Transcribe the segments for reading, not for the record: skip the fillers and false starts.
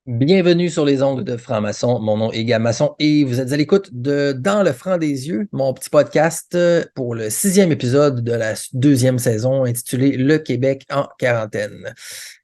Bienvenue sur les ondes de Franc-Maçon. Mon nom est Gab Masson et vous êtes à l'écoute de Dans le franc des yeux, mon petit podcast pour le 6e épisode de la 2e saison intitulé Le Québec en quarantaine.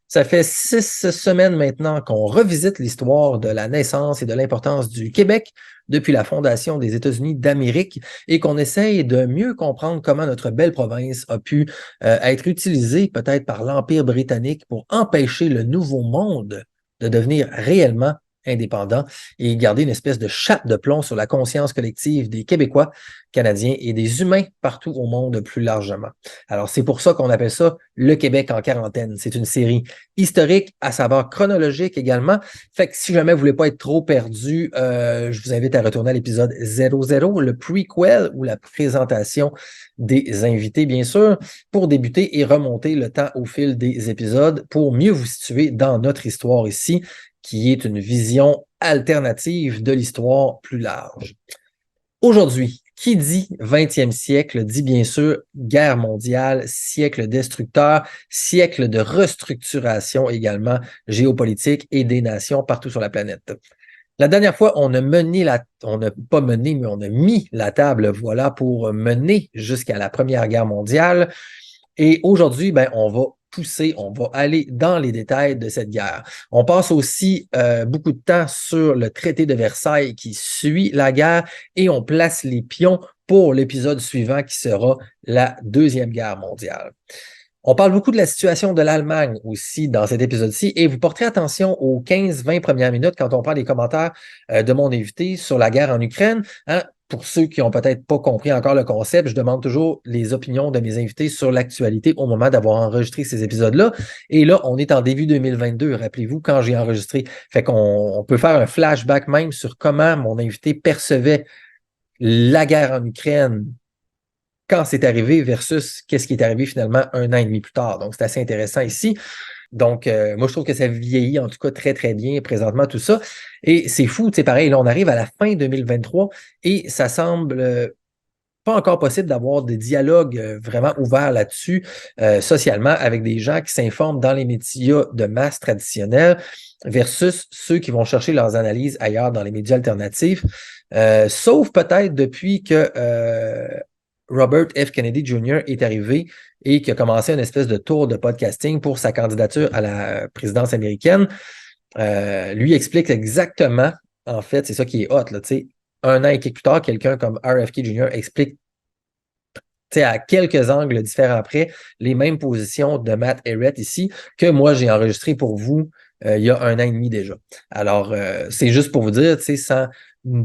Ça fait 6 semaines maintenant qu'on revisite l'histoire de la naissance et de l'importance du Québec depuis la fondation des États-Unis d'Amérique et qu'on essaye de mieux comprendre comment notre belle province a pu être utilisée peut-être par l'Empire britannique pour empêcher le Nouveau Monde de devenir réellement indépendant et garder une espèce de chape de plomb sur la conscience collective des Québécois, Canadiens et des humains partout au monde plus largement. Alors, c'est pour ça qu'on appelle ça Le Québec en quarantaine. C'est une série historique à savoir chronologique également. Fait que si jamais vous voulez pas être trop perdu, je vous invite à retourner à l'épisode 00, le prequel ou la présentation des invités, bien sûr, pour débuter et remonter le temps au fil des épisodes pour mieux vous situer dans notre histoire ici, qui est une vision alternative de l'histoire plus large. Aujourd'hui, qui dit 20e siècle dit bien sûr guerre mondiale, siècle destructeur, siècle de restructuration également géopolitique et des nations partout sur la planète. La dernière fois, on a mis la table, voilà, pour mener jusqu'à la Première Guerre mondiale. Et aujourd'hui, on va pousser, on va aller dans les détails de cette guerre. On passe aussi beaucoup de temps sur le traité de Versailles qui suit la guerre et on place les pions pour l'épisode suivant qui sera la Deuxième Guerre mondiale. On parle beaucoup de la situation de l'Allemagne aussi dans cet épisode-ci et vous porterez attention aux 15-20 premières minutes quand on parle des commentaires de mon invité sur la guerre en Ukraine. Hein? Pour ceux qui n'ont peut-être pas compris encore le concept, je demande toujours les opinions de mes invités sur l'actualité au moment d'avoir enregistré ces épisodes-là. Et là, on est en début 2022, rappelez-vous, quand j'ai enregistré. Fait qu'on peut faire un flashback même sur comment mon invité percevait la guerre en Ukraine quand c'est arrivé versus qu'est-ce qui est arrivé finalement 1 an et demi plus tard. Donc, c'est assez intéressant ici. Donc, moi, je trouve que ça vieillit en tout cas très, très bien présentement tout ça. Et c'est fou, tu sais, pareil, là, on arrive à la fin 2023 et ça semble pas encore possible d'avoir des dialogues vraiment ouverts là-dessus socialement avec des gens qui s'informent dans les médias de masse traditionnels versus ceux qui vont chercher leurs analyses ailleurs dans les médias alternatifs. Sauf peut-être depuis que Robert F. Kennedy Jr. est arrivé et qui a commencé une espèce de tour de podcasting pour sa candidature à la présidence américaine. Lui explique exactement, en fait, c'est ça qui est hot, là, tu sais, 1 an et quelques plus tard, quelqu'un comme RFK Jr. explique à quelques angles différents après les mêmes positions de Matt Ehret ici que moi j'ai enregistré pour vous il y a 1 an et demi déjà. Alors, c'est juste pour vous dire, sans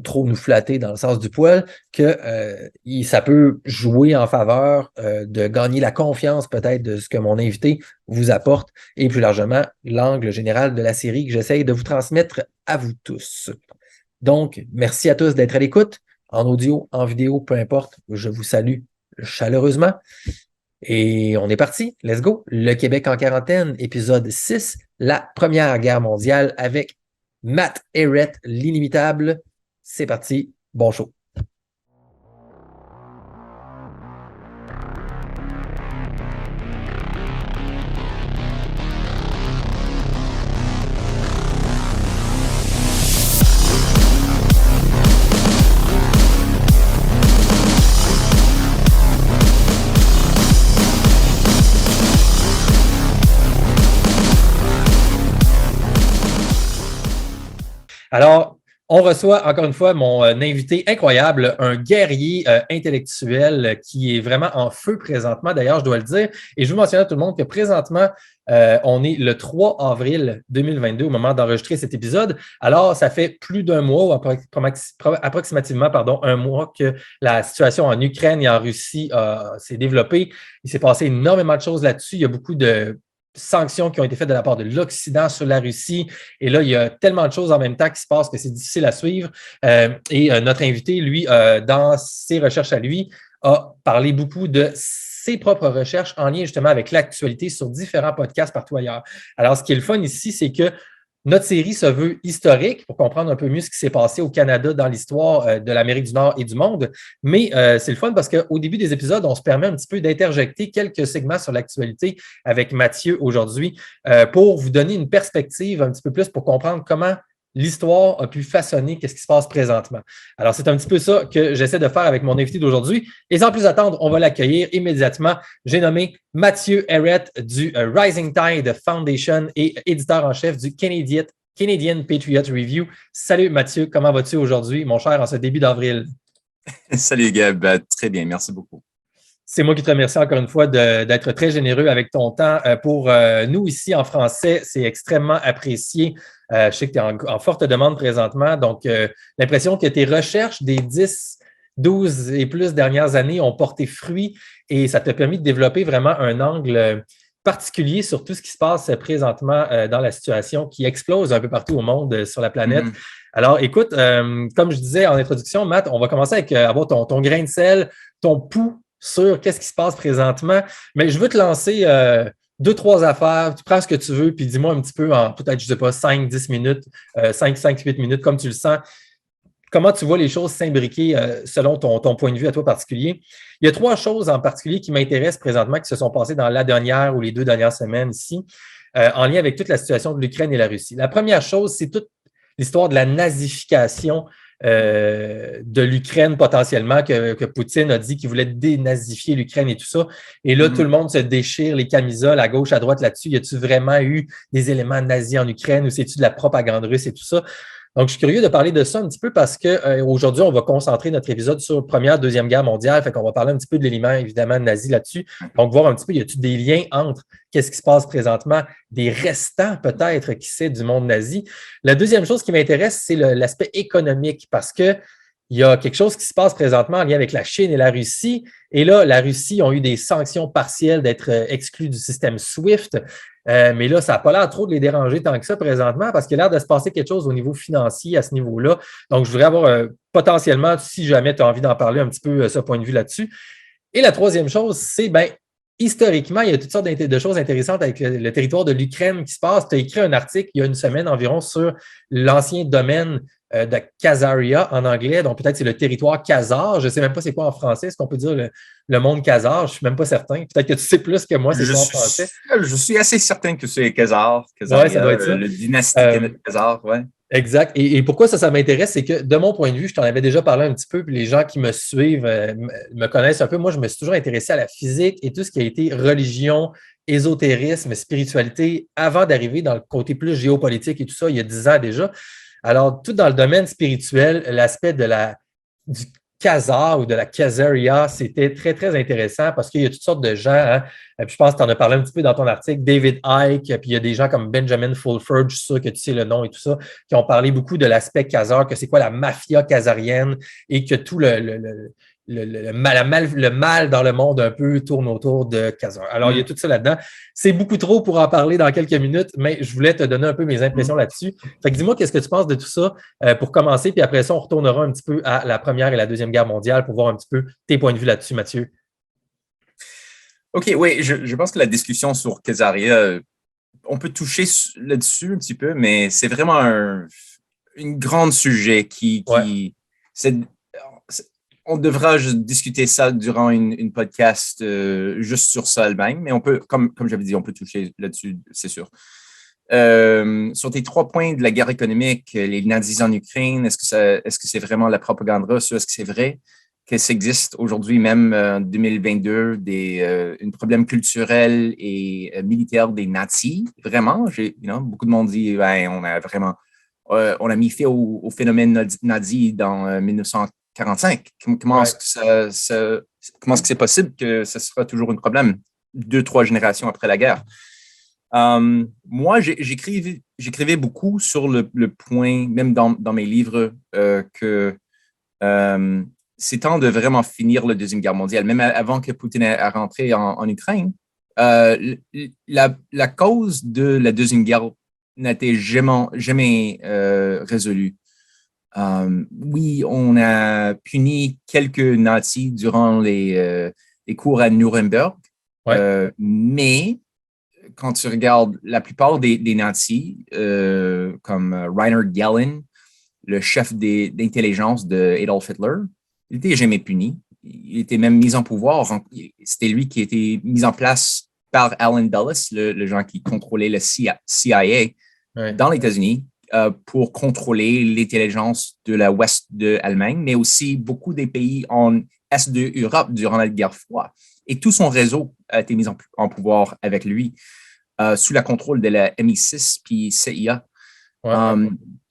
trop nous flatter dans le sens du poil, que ça peut jouer en faveur de gagner la confiance peut-être de ce que mon invité vous apporte et plus largement l'angle général de la série que j'essaye de vous transmettre à vous tous. Donc, merci à tous d'être à l'écoute, en audio, en vidéo, peu importe, je vous salue chaleureusement. Et on est parti, let's go. Le Québec en quarantaine, épisode 6, la Première Guerre mondiale avec Matt Ehret, l'inimitable. C'est parti, bon show. Alors, on reçoit encore une fois mon invité incroyable, un guerrier intellectuel qui est vraiment en feu présentement, d'ailleurs, je dois le dire. Et je veux mentionner à tout le monde que présentement, on est le 3 avril 2022 au moment d'enregistrer cet épisode. Alors, ça fait plus d'un mois, approximativement, 1 mois que la situation en Ukraine et en Russie s'est développée. Il s'est passé énormément de choses là-dessus. Il y a beaucoup de sanctions qui ont été faites de la part de l'Occident sur la Russie. Et là, il y a tellement de choses en même temps qui se passent que c'est difficile à suivre. Notre invité, lui, dans ses recherches à lui, a parlé beaucoup de ses propres recherches en lien justement avec l'actualité sur différents podcasts partout ailleurs. Alors, ce qui est le fun ici, c'est que Notre série se veut historique pour comprendre un peu mieux ce qui s'est passé au Canada dans l'histoire de l'Amérique du Nord et du monde. Mais c'est le fun parce qu'au début des épisodes, on se permet un petit peu d'interjecter quelques segments sur l'actualité avec Mathieu aujourd'hui pour vous donner une perspective un petit peu plus pour comprendre comment l'histoire a pu façonner ce qui se passe présentement. Alors, c'est un petit peu ça que j'essaie de faire avec mon invité d'aujourd'hui. Et sans plus attendre, on va l'accueillir immédiatement. J'ai nommé Mathieu Herret du Rising Tide Foundation et éditeur en chef du Canadian Patriot Review. Salut Mathieu, comment vas-tu aujourd'hui, mon cher, en ce début d'avril? Salut Gab, très bien, merci beaucoup. C'est moi qui te remercie encore une fois d'être très généreux avec ton temps. Pour nous ici en français, c'est extrêmement apprécié. Je sais que tu es en forte demande présentement. Donc, l'impression que tes recherches des 10, 12 et plus dernières années ont porté fruit et ça t'a permis de développer vraiment un angle particulier sur tout ce qui se passe présentement dans la situation qui explose un peu partout au monde sur la planète. Mm-hmm. Alors, écoute, comme je disais en introduction, Matt, on va commencer avec avoir ton grain de sel, ton pouls sur qu'est-ce qui se passe présentement. Mais je veux te lancer 2-3 affaires. Tu prends ce que tu veux, puis dis-moi un petit peu en peut-être, je ne sais pas, 5-10 minutes, 5-8 minutes, comme tu le sens. Comment tu vois les choses s'imbriquer selon ton point de vue à toi particulier? Il y a 3 choses en particulier qui m'intéressent présentement, qui se sont passées dans la dernière ou les 2 dernières semaines ici, en lien avec toute la situation de l'Ukraine et la Russie. La première chose, c'est toute l'histoire de la nazification de l'Ukraine potentiellement, que Poutine a dit qu'il voulait dénazifier l'Ukraine et tout ça. Et là, tout le monde se déchire les camisoles à gauche, à droite là-dessus. Y a-t-il vraiment eu des éléments nazis en Ukraine ou c'est-tu de la propagande russe et tout ça? Donc, je suis curieux de parler de ça un petit peu parce qu'aujourd'hui, on va concentrer notre épisode sur Première, Deuxième Guerre mondiale. Fait qu'on va parler un petit peu de l'élément, évidemment, nazi là-dessus. Donc, voir un petit peu, y a-t-il des liens entre qu'est-ce qui se passe présentement, des restants peut-être, qui sait, du monde nazi. La deuxième chose qui m'intéresse, c'est l'aspect économique parce que il y a quelque chose qui se passe présentement en lien avec la Chine et la Russie. Et là, la Russie a eu des sanctions partielles d'être exclus du système SWIFT. Mais là, ça n'a pas l'air trop de les déranger tant que ça présentement parce qu'il a l'air de se passer quelque chose au niveau financier à ce niveau-là. Donc, je voudrais avoir potentiellement, si jamais tu as envie d'en parler un petit peu, ce point de vue là-dessus. Et la troisième chose, c'est, historiquement, il y a toutes sortes de choses intéressantes avec le territoire de l'Ukraine qui se passe. Tu as écrit un article il y a une semaine environ sur l'ancien domaine de Khazaria en anglais, donc peut-être c'est le territoire khazar. Je ne sais même pas c'est quoi en français. Est-ce qu'on peut dire le monde khazar? Je ne suis même pas certain. Peut-être que tu sais plus que moi c'est quoi en français. Je suis assez certain que c'est Khazar. Ouais, ça doit être ça. Le dynastie Khazar, ouais. Exact. Et pourquoi ça m'intéresse, c'est que de mon point de vue, je t'en avais déjà parlé un petit peu, puis les gens qui me suivent me connaissent un peu. Moi, je me suis toujours intéressé à la physique et tout ce qui a été religion, ésotérisme, spiritualité, avant d'arriver dans le côté plus géopolitique et tout ça, il y a 10 ans déjà. Alors, tout dans le domaine spirituel, l'aspect du Khazar ou de la Khazaria, c'était très, très intéressant parce qu'il y a toutes sortes de gens. Hein, puis je pense que tu en as parlé un petit peu dans ton article, David Icke, puis il y a des gens comme Benjamin Fulford, je suis sûr que tu sais le nom et tout ça, qui ont parlé beaucoup de l'aspect Khazar, que c'est quoi la mafia khazarienne et que tout le mal dans le monde un peu tourne autour de Khazar. Alors, il y a tout ça là-dedans. C'est beaucoup trop pour en parler dans quelques minutes, mais je voulais te donner un peu mes impressions là-dessus. Fait que dis-moi qu'est-ce que tu penses de tout ça pour commencer, puis après ça, on retournera un petit peu à la Première et la Deuxième Guerre mondiale pour voir un petit peu tes points de vue là-dessus, Mathieu. OK, oui, je pense que la discussion sur Khazaria, on peut toucher là-dessus un petit peu, mais c'est vraiment un grand sujet qui on devra discuter ça durant une podcast juste sur ça elle-même, mais on peut, comme j'avais dit, on peut toucher là-dessus, c'est sûr. Sur tes 3 points de la guerre économique, les nazis en Ukraine, est-ce que c'est vraiment la propagande russe? Est-ce que c'est vrai que ça existe aujourd'hui, même en 2022, un problème culturel et militaire des nazis? Vraiment? Beaucoup de monde dit, on a mis fin au phénomène nazi dans 1945. Comment est-ce que c'est possible que ce sera toujours un problème 2-3 générations après la guerre? Moi, j'écrivais beaucoup sur le point, même dans mes livres, que c'est temps de vraiment finir la Deuxième Guerre mondiale. Même avant que Poutine a rentré en Ukraine, la cause de la Deuxième Guerre n'a été jamais résolue. Oui, on a puni quelques nazis durant les cours à Nuremberg, mais quand tu regardes la plupart des nazis, comme Reinhard Gehlen, le chef d'intelligence de Adolf Hitler, il n'était jamais puni. Il était même mis en pouvoir. C'était lui qui a été mis en place par Allen Dulles, le gens qui contrôlait le CIA dans les États-Unis, pour contrôler l'intelligence de la Ouest de l'Allemagne, mais aussi beaucoup des pays en Est de l'Europe durant la guerre froide. Et tout son réseau a été mis en pouvoir avec lui, sous le contrôle de la MI6 puis CIA.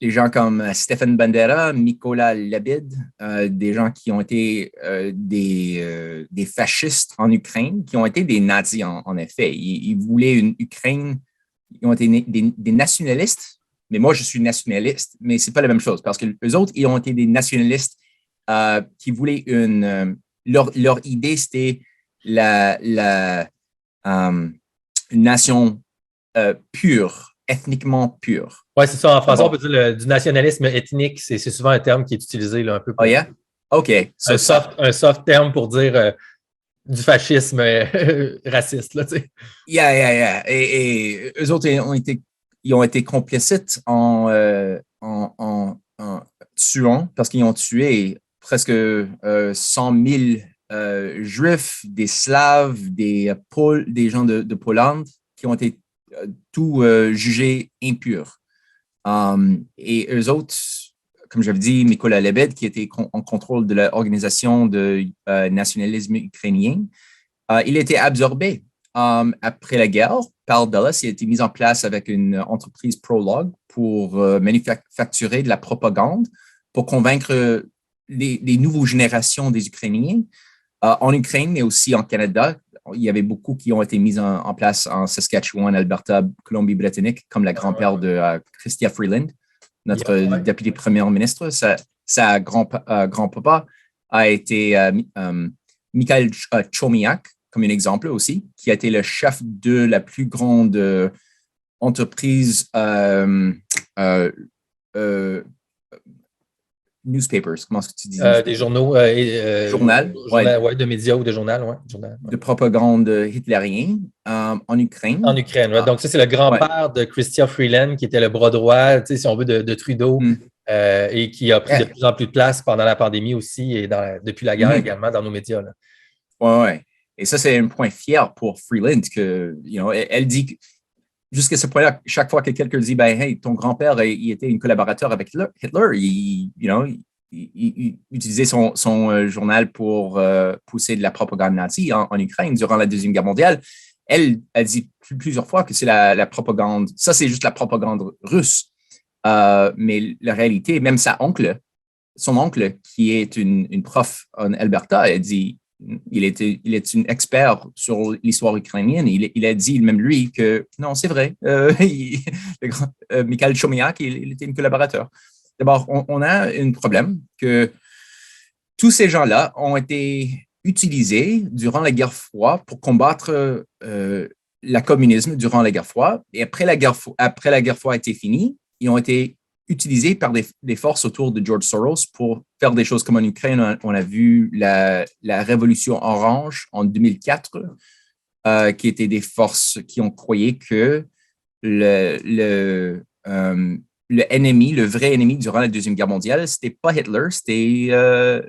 Des gens comme Stefan Bandera, Mykola Lebed, des gens qui ont été des fascistes en Ukraine, qui ont été des nazis en effet. Ils voulaient une Ukraine, ils ont été des nationalistes, mais moi je suis nationaliste, mais c'est pas la même chose parce que les autres, ils ont été des nationalistes qui voulaient leur idée, c'était une nation pure, ethniquement pure. Oui, c'est ça. En français, on peut dire du nationalisme ethnique. C'est souvent un terme qui est utilisé là, un peu. Oh, yeah? OK. Un soft terme pour dire du fascisme raciste. Là, tu sais. Yeah. Et eux autres, ils ont été complicites en tuant, parce qu'ils ont tué presque 100 000 Juifs, des Slaves, des gens de Pologne qui ont été tout jugés impurs. Et eux autres, comme j'avais dit, Mykola Lebed, qui était en contrôle de l'organisation de nationalisme ukrainien, il a été absorbé après la guerre par Dulles. Il a été mis en place avec une entreprise Prolog pour manufacturer de la propagande pour convaincre les nouvelles générations des Ukrainiens en Ukraine, mais aussi en Canada. Il y avait beaucoup qui ont été mis en place en Saskatchewan, Alberta, Colombie-Britannique, comme la grand-père de Chrystia Freeland, notre député premier ministre. Sa grand-papa a été Mikhail Chomiak, comme un exemple aussi, qui a été le chef de la plus grande entreprise newspapers, comment est-ce que tu dis? Des journaux. Journal. De médias ou de journal, ouais. De propagande hitlérienne en Ukraine. En Ukraine, ouais. Donc ça, c'est le grand-père de Chrystia Freeland, qui était le bras droit, si on veut, de Trudeau, et qui a pris de plus en plus de place pendant la pandémie aussi, et depuis la guerre également dans nos médias. Oui. Et ça, c'est un point fier pour Freeland, que, elle dit que jusqu'à ce point-là, chaque fois que quelqu'un dit, ben, hey, ton grand-père, il était un collaborateur avec Hitler, il utilisait son journal pour pousser de la propagande nazie en Ukraine durant la Deuxième Guerre mondiale. Elle a dit plusieurs fois que c'est la propagande, ça c'est juste la propagande russe. Mais la réalité, même son oncle, qui est une prof en Alberta, elle dit, il est un expert sur l'histoire ukrainienne. Il a dit, même lui, que non, c'est vrai. Mikhail Chomiak, il était un collaborateur. D'abord, on a un problème que tous ces gens-là ont été utilisés durant la guerre froide pour combattre le communisme durant la guerre froide. Et après la guerre froide a été finie, ils ont été utilisés par des forces autour de George Soros pour faire des choses comme en Ukraine. On a vu la révolution orange en 2004, qui étaient des forces qui ont croyé que le ennemi, le vrai ennemi durant la Deuxième Guerre mondiale, c'était pas Hitler, c'était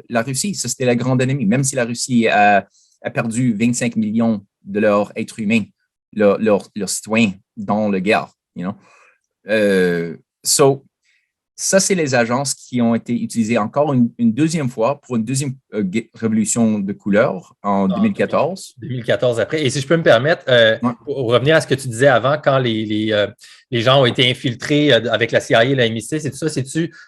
la Russie. Ça, c'était la grande ennemie. Même si la Russie a perdu 25 millions de leurs êtres humains, leurs citoyens dans la guerre. Ça, c'est les agences qui ont été utilisées encore une deuxième fois pour une deuxième révolution de couleur en 2014. 2014 après. Et si je peux me permettre, pour revenir à ce que tu disais avant, quand les gens ont été infiltrés avec la CIA et la MI6 et tout ça,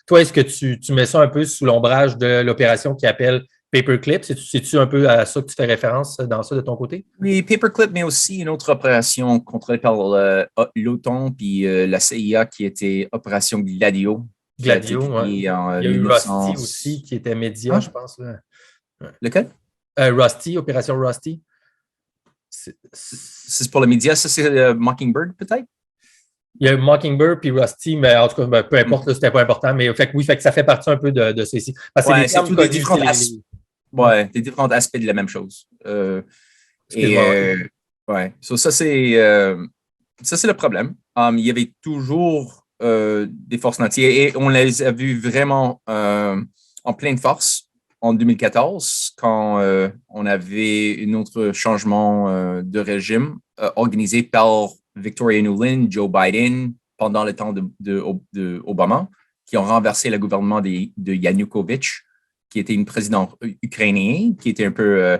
toi, est-ce que tu mets ça un peu sous l'ombrage de l'opération qui appelle Paperclip? C'est-tu un peu à ça que tu fais référence dans ça de ton côté? Oui, Paperclip, mais aussi une autre opération contrôlée par l'OTAN puis la CIA qui était Opération Gladio. Gladio, oui. Il y a eu 1900... Rusty aussi, qui était média, je pense. Là. Lequel? Rusty, Opération Rusty. C'est pour les médias, ça c'est Mockingbird peut-être? Il y a Mockingbird puis Rusty, mais en tout cas, peu importe, là, c'était pas important. Mais fait que ça fait partie un peu de ceci. Parce que c'est tous des différents aspects de la même chose. Ça c'est ça, c'est le problème. Il y avait toujours des forces nazies et on les a vues vraiment en pleine force en 2014 quand on avait un autre changement de régime organisé par Victoria Nuland, Joe Biden pendant le temps de Obama, qui ont renversé le gouvernement de Yanukovych, qui était une présidente ukrainienne, qui était un peu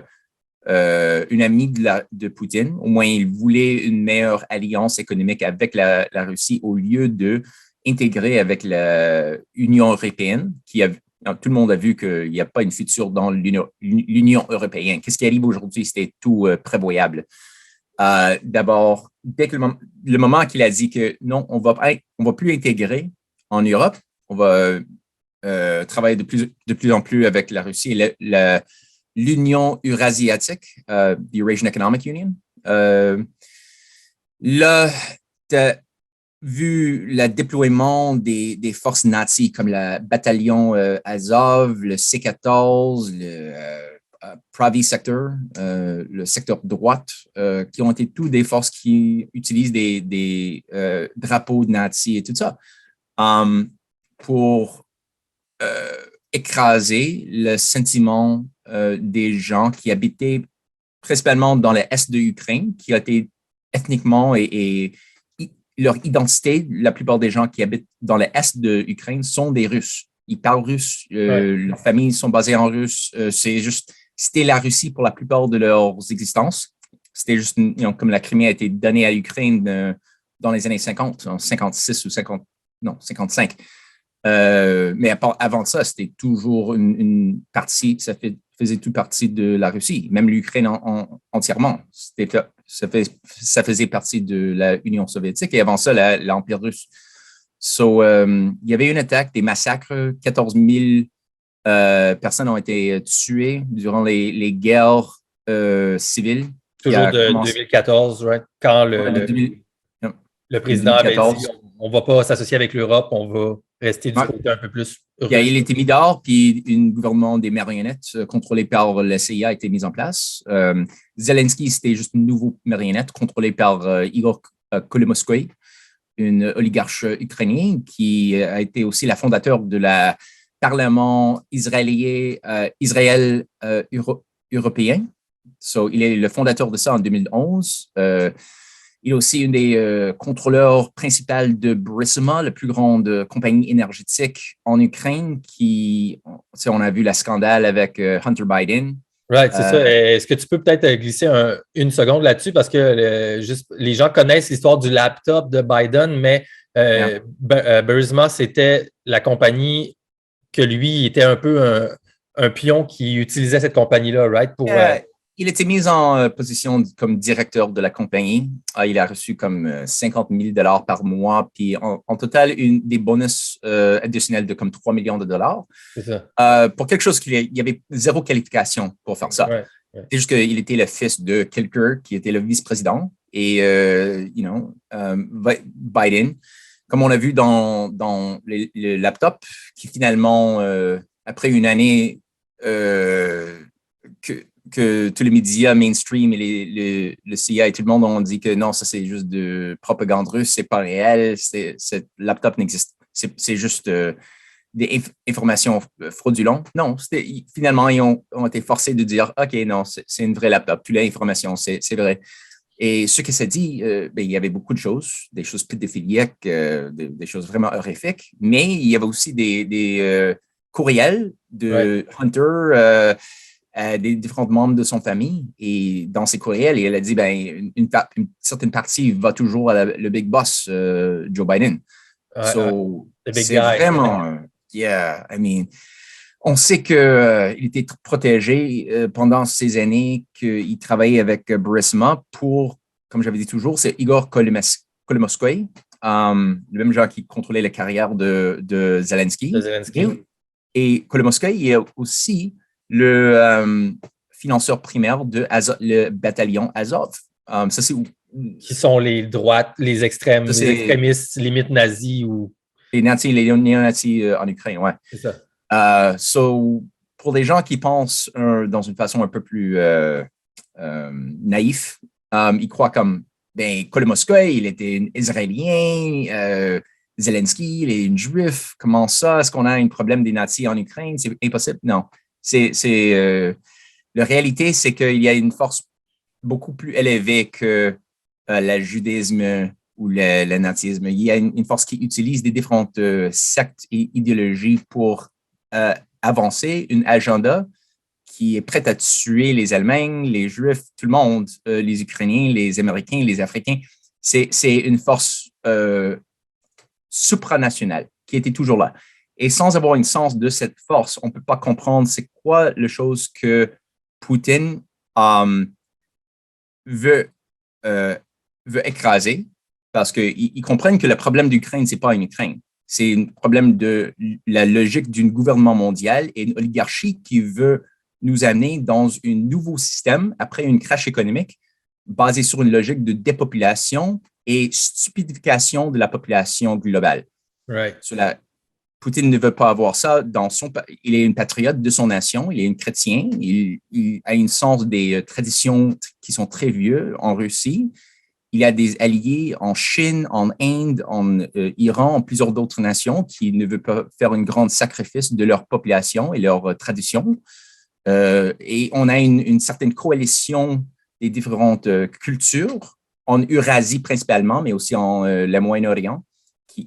une amie de Poutine. Au moins, il voulait une meilleure alliance économique avec la Russie au lieu de intégrer avec l'Union européenne, tout le monde a vu qu'il n'y a pas une future dans l'Union européenne. Qu'est-ce qui arrive aujourd'hui? C'était tout prévoyable. D'abord, dès que le moment qu'il a dit que non, on va plus intégrer en Europe, on va travailler de plus en plus avec la Russie et l'Union eurasiatique, the Eurasian Economic Union. Là, tu as vu le déploiement des forces nazies comme le bataillon Azov, le C-14, le Pravi Sector, le secteur droite, qui ont été tous des forces qui utilisent des drapeaux nazis et tout ça pour écraser le sentiment des gens qui habitaient principalement dans l'est de l'Ukraine, qui a été ethniquement et leur identité, la plupart des gens qui habitent dans l'est de l'Ukraine sont des Russes. Ils parlent russe, leurs familles sont basées en russe. C'était la Russie pour la plupart de leurs existences. C'était juste, comme la Crimée a été donnée à l'Ukraine dans les années 50, en 56 ou 50, non, 55. Mais avant ça, c'était toujours une partie, ça faisait toute partie de la Russie, même l'Ukraine entièrement. Ça faisait partie de l'Union soviétique et avant ça, l'Empire russe. Il y avait une attaque, des massacres, 14 000 personnes ont été tuées durant les guerres civiles. Toujours de 2014, right? Quand le président 2014. Avait dit on ne va pas s'associer avec l'Europe, on va rester du côté un peu plus russe. Il était mis dehors, puis un gouvernement des marionnettes contrôlé par la CIA a été mis en place. Zelensky, c'était juste une nouvelle marionnette contrôlée par Igor Kolomoïski, un oligarche ukrainien qui a été aussi la fondateur de la Parlement israélien européen. Il est le fondateur de ça en 2011. Il est aussi une des contrôleurs principaux de Burisma, la plus grande compagnie énergétique en Ukraine, on a vu le scandale avec Hunter Biden. Right, c'est ça. Est-ce que tu peux peut-être glisser une seconde là-dessus parce que les gens connaissent l'histoire du laptop de Biden, mais Burisma, c'était la compagnie que lui était un peu un pion qui utilisait cette compagnie-là, right? Il était mis en position comme directeur de la compagnie. Il a reçu comme 50 000 $ par mois, puis en total, des bonus additionnels de comme 3 millions de dollars. C'est ça. Pour quelque chose il y avait zéro qualification pour faire ça. Ouais. C'est juste qu'il était le fils de quelqu'un qui était le vice-président. Et, Biden, comme on a vu dans le laptop, qui finalement, après une année que tous les médias mainstream et le CIA et tout le monde ont dit que non, ça c'est juste de propagande russe, c'est pas réel, ce laptop n'existe, c'est juste des informations fraudulentes. Non, finalement, ils ont été forcés de dire, OK, non, c'est une vraie laptop, toute l'information, c'est vrai. Et ce que ça dit, il y avait beaucoup de choses, des choses pédophiliques, des choses vraiment horrifiques, mais il y avait aussi des courriels de Hunter, des différents membres de son famille. Et dans ses courriels, elle a dit une certaine partie va toujours à le big boss, Joe Biden. C'est vraiment, on sait qu'il était protégé pendant ces années qu'il travaillait avec Burisma pour, comme j'avais dit toujours, c'est Igor Kolomoïski, le même genre qui contrôlait la carrière de Zelensky. Et Kolomoïski est aussi le financeur primaire de le bataillon Azov. Ça, c'est où? Qui sont les droites, les extrémistes, limite nazis ou... Les néo-nazis en Ukraine, ouais. C'est ça. Pour les gens qui pensent dans une façon un peu plus naïf, ils croient comme Ben, Kolomoïski, il était israélien, Zelensky, il est une juif. Comment ça? Est-ce qu'on a un problème des nazis en Ukraine? C'est impossible. Non. La réalité, c'est qu'il y a une force beaucoup plus élevée que le judaïsme ou le nazisme. Il y a une force qui utilise des différentes sectes et idéologies pour avancer une agenda qui est prête à tuer les Allemands, les Juifs, tout le monde, les Ukrainiens, les Américains, les Africains. C'est une force supranationale qui était toujours là. Et sans avoir une sens de cette force, on ne peut pas comprendre c'est quoi la chose que Poutine veut écraser, parce qu'ils comprennent que le problème d'Ukraine, ce n'est pas une Ukraine. C'est un problème de la logique d'un gouvernement mondial et une oligarchie qui veut nous amener dans un nouveau système après une crash économique basé sur une logique de dépopulation et stupidification de la population globale. Right. Poutine ne veut pas avoir ça il est un patriote de son nation, il est un chrétien, il a une sens des traditions qui sont très vieux en Russie. Il a des alliés en Chine, en Inde, en Iran, en plusieurs d'autres nations qui ne veulent pas faire un grand sacrifice de leur population et leur tradition. Et on a une certaine coalition des différentes cultures, en Eurasie principalement, mais aussi en le Moyen-Orient,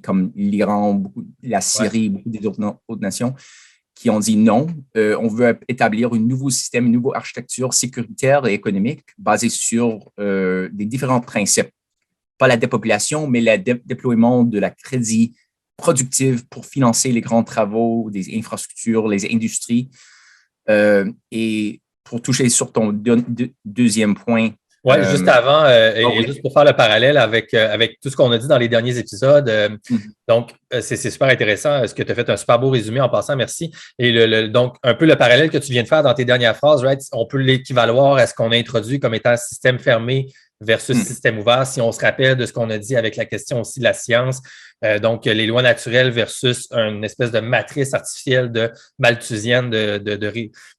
comme l'Iran, la Syrie, beaucoup des autres nations, qui ont dit non, on veut établir un nouveau système, une nouvelle architecture sécuritaire et économique basée sur des différents principes. Pas la dépopulation, mais le déploiement de la crédit productive pour financer les grands travaux, des infrastructures, les industries. Et pour toucher sur ton deuxième point. Oui, juste avant, juste pour faire le parallèle avec tout ce qu'on a dit dans les derniers épisodes. Donc, c'est super intéressant. Ce que tu as fait un super beau résumé en passant, merci. Et donc, un peu le parallèle que tu viens de faire dans tes dernières phrases, right? On peut l'équivaloir à ce qu'on a introduit comme étant système fermé versus système ouvert, si on se rappelle de ce qu'on a dit avec la question aussi de la science. Donc, les lois naturelles versus une espèce de matrice artificielle de malthusienne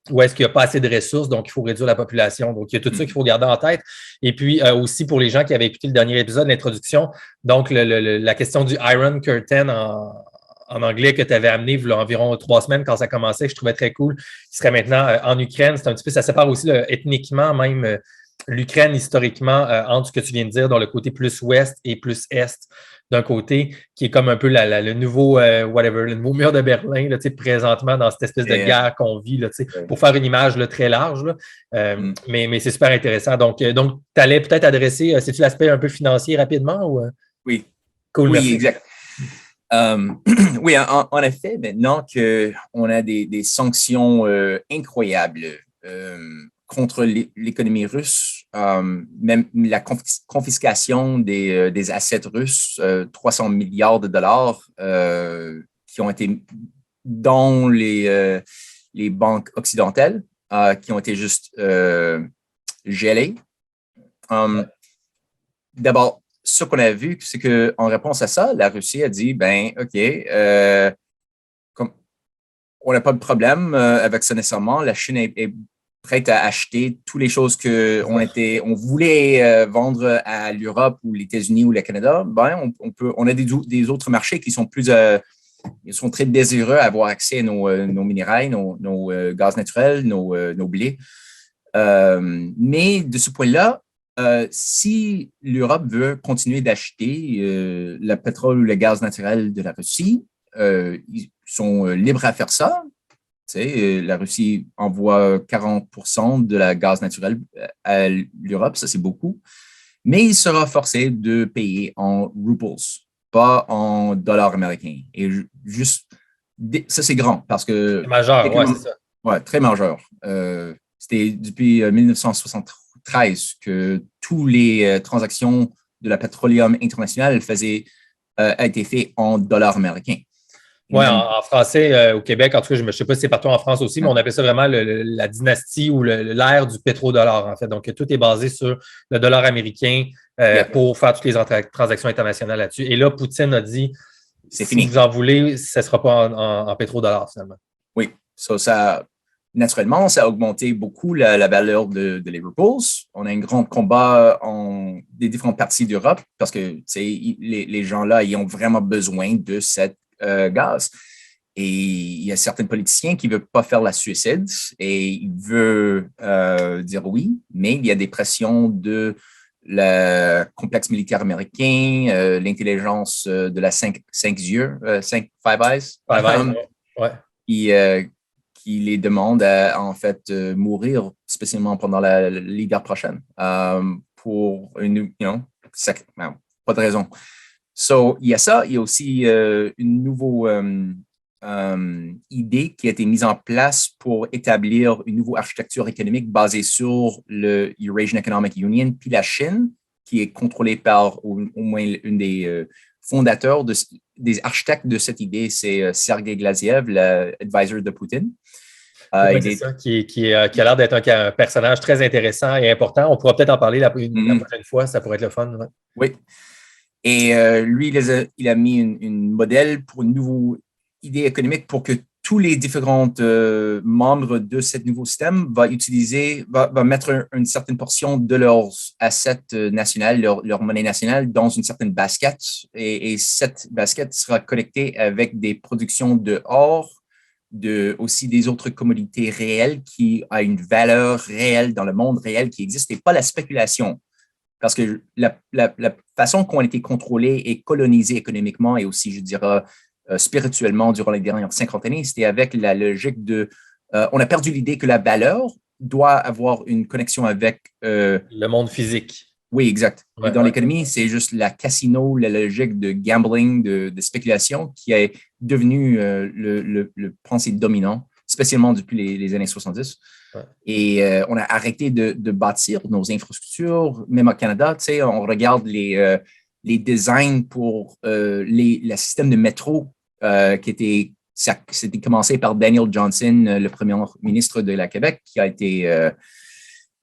où est-ce qu'il n'y a pas assez de ressources, donc il faut réduire la population. Donc, il y a tout ça qu'il faut garder en tête. Et puis, aussi pour les gens qui avaient écouté le dernier épisode, l'introduction, donc la question du Iron Curtain en anglais que tu avais amené il y a environ 3 semaines quand ça commençait, que je trouvais très cool, qui serait maintenant en Ukraine. C'est un petit peu, ça sépare aussi ethniquement même l'Ukraine historiquement entre ce que tu viens de dire, dans le côté plus ouest et plus est d'un côté, qui est comme un peu le nouveau le nouveau mur de Berlin, là, présentement dans cette espèce de guerre qu'on vit, là, pour faire une image là, très large. Là. Mais c'est super intéressant. Donc tu allais peut-être adresser, c'est-tu l'aspect un peu financier rapidement? Ou, Oui. Cool, oui, merci. Exact. Oui, en effet, maintenant qu'on a des sanctions incroyables contre l'économie russe, même la confiscation des assets russes, 300 milliards de dollars qui ont été dans les banques occidentales, qui ont été juste gelées. D'abord, ce qu'on a vu, c'est qu'en réponse à ça, la Russie a dit, OK, on n'a pas de problème avec ça nécessairement. La Chine est prête à acheter toutes les choses qu'on voulait vendre à l'Europe ou les États-Unis ou le Canada. On a des autres marchés qui sont ils sont très désireux d'avoir accès à nos minéraux, nos gaz naturels, nos blés. Mais de ce point-là, si l'Europe veut continuer d'acheter le pétrole ou le gaz naturel de la Russie, ils sont libres à faire ça. La Russie envoie 40% de la gaz naturel à l'Europe, ça c'est beaucoup, mais il sera forcé de payer en rubles, pas en dollars américains. Et juste, ça c'est grand parce que… C'est majeur, oui, c'est ça. Oui, très majeur. C'était depuis 1973 que toutes les transactions de la pétroleum internationale a été fait en dollars américains. Oui, en français, au Québec, en tout cas, je ne sais pas si c'est partout en France aussi, mais on appelle ça vraiment la dynastie ou l'ère du pétrodollar, en fait. Donc, tout est basé sur le dollar américain pour faire toutes les transactions internationales là-dessus. Et là, Poutine a dit, si vous en voulez, ce ne sera pas en pétrodollar, finalement. Oui, ça naturellement, ça a augmenté beaucoup la valeur de Liverpool. On a un grand combat des différentes parties d'Europe parce que les gens là, ils ont vraiment besoin de cette gaz. Et il y a certains politiciens qui ne veulent pas faire la suicide et ils veulent dire oui, mais il y a des pressions de le complexe militaire américain, l'intelligence de la Five Eyes, Ouais. qui les demande à en fait mourir spécialement pendant l'hiver prochaine pour pas de raison. So, il y a ça, il y a aussi une nouvelle idée qui a été mise en place pour établir une nouvelle architecture économique basée sur le Eurasian Economic Union, puis la Chine, qui est contrôlée par au moins une des fondateurs, des architectes de cette idée, c'est Sergei Glaziev, l'advisor de Poutine. Oui, c'est ça, qui a l'air d'être un personnage très intéressant et important. On pourra peut-être en parler la prochaine fois, ça pourrait être le fun. Ouais. Oui. Et lui, il a mis une modèle pour une nouvelle idée économique pour que tous les différents membres de ce nouveau système va mettre une certaine portion de leurs assets nationaux, leur monnaie nationale, dans une certaine basket. Et cette basket sera connectée avec des productions de or, aussi des autres commodités réelles qui ont une valeur réelle dans le monde réel qui existe et pas la spéculation. Parce que la façon qu'on a été contrôlé et colonisé économiquement et aussi, je dirais, spirituellement durant les dernières 50 années, c'était avec la logique on a perdu l'idée que la valeur doit avoir une connexion avec le monde physique. Oui, exact. Ouais, dans l'économie, c'est juste la casino, la logique de gambling, de spéculation qui est devenue le pensée dominant, spécialement depuis les années 70. Ouais. Et on a arrêté de bâtir nos infrastructures, même au Canada. Tu sais, on regarde les designs pour le système de métro c'était commencé par Daniel Johnson, le premier ministre de la Québec, qui a été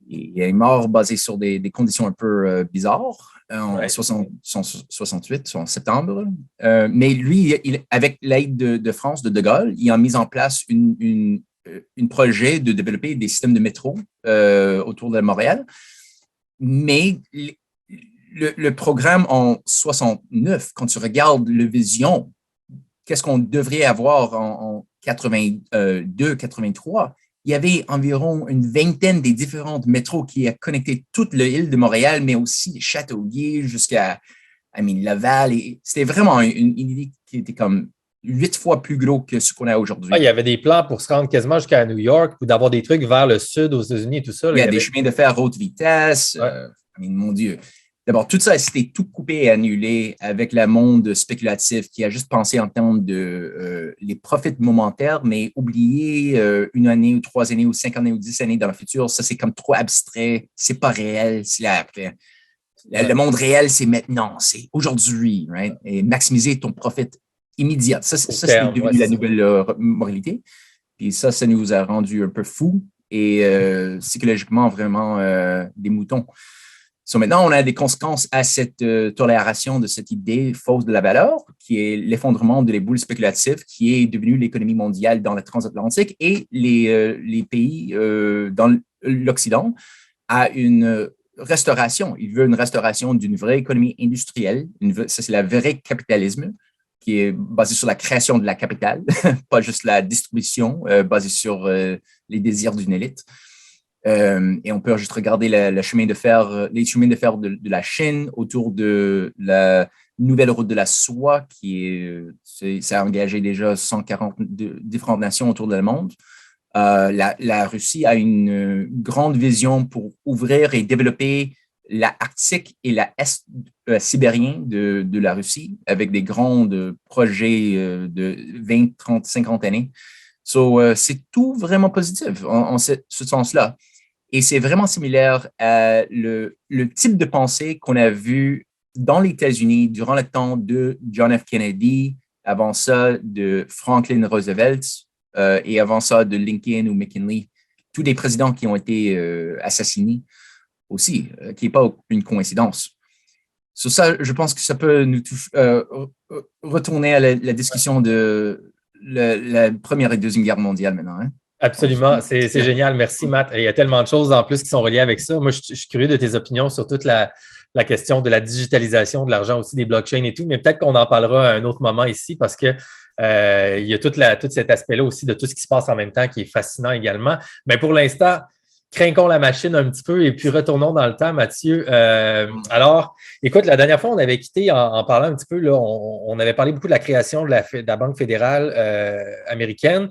il est mort basé sur des conditions un peu bizarres en 68, en septembre. Mais lui, avec l'aide de France, de Gaulle, il a mis en place un projet de développer des systèmes de métro autour de Montréal. Mais le programme en 69, quand tu regardes le vision, qu'est-ce qu'on devrait avoir en 82, 83, il y avait environ une vingtaine des différentes métros qui a connecté toute l'île de Montréal, mais aussi Châteauguay jusqu'à Laval. C'était vraiment une idée qui était comme 8 fois plus gros que ce qu'on a aujourd'hui. Ah, il y avait des plans pour se rendre quasiment jusqu'à New York ou d'avoir des trucs vers le sud aux États-Unis et tout ça. Là, il y a des chemins de fer haute vitesse. Mon Dieu. D'abord, tout ça, c'était tout coupé et annulé avec le monde spéculatif qui a juste pensé en termes de les profits momentaires, mais oublier une année ou 3 années ou 5 années ou 10 années dans le futur, ça, c'est comme trop abstrait. C'est pas réel. Le monde réel, c'est maintenant, c'est aujourd'hui, right? Et maximiser ton profit immédiat. Ça c'est devenu la nouvelle moralité. Puis ça nous a rendu un peu fous et psychologiquement vraiment des moutons. So, maintenant, on a des conséquences à cette tolération de cette idée fausse de la valeur, qui est l'effondrement de les boules spéculatives, qui est devenu l'économie mondiale dans le transatlantique et les pays dans l'Occident à une restauration. Il veut une restauration d'une vraie économie industrielle. Ça, c'est le vrai capitalisme qui est basé sur la création de la capitale, pas juste la distribution basée sur les désirs d'une élite. Et on peut juste regarder les chemins de fer de la Chine autour de la nouvelle route de la soie ça a engagé déjà 140 différentes nations autour du monde. La Russie a une grande vision pour ouvrir et développer l'Arctique et l'Est sibérien de la Russie avec des grands projets de 20, 30, 50 années. So, c'est tout vraiment positif en ce sens-là. Et c'est vraiment similaire à le type de pensée qu'on a vu dans les États-Unis durant le temps de John F. Kennedy, avant ça de Franklin Roosevelt et avant ça de Lincoln ou McKinley, tous les présidents qui ont été assassinés aussi, qui n'est pas une coïncidence. Sur ça, je pense que ça peut nous retourner à la discussion de la Première et Deuxième Guerre mondiale maintenant. Hein? Absolument, c'est génial. Merci, Matt. Il y a tellement de choses en plus qui sont reliées avec ça. Moi, je suis curieux de tes opinions sur toute la question de la digitalisation de l'argent aussi, des blockchains et tout, mais peut-être qu'on en parlera à un autre moment ici parce que il y a tout cet aspect-là aussi de tout ce qui se passe en même temps qui est fascinant également. Mais pour l'instant, craquons la machine un petit peu et puis retournons dans le temps, Mathieu. Alors, écoute, la dernière fois, on avait quitté en parlant un petit peu, là, on avait parlé beaucoup de la création de la Banque fédérale américaine.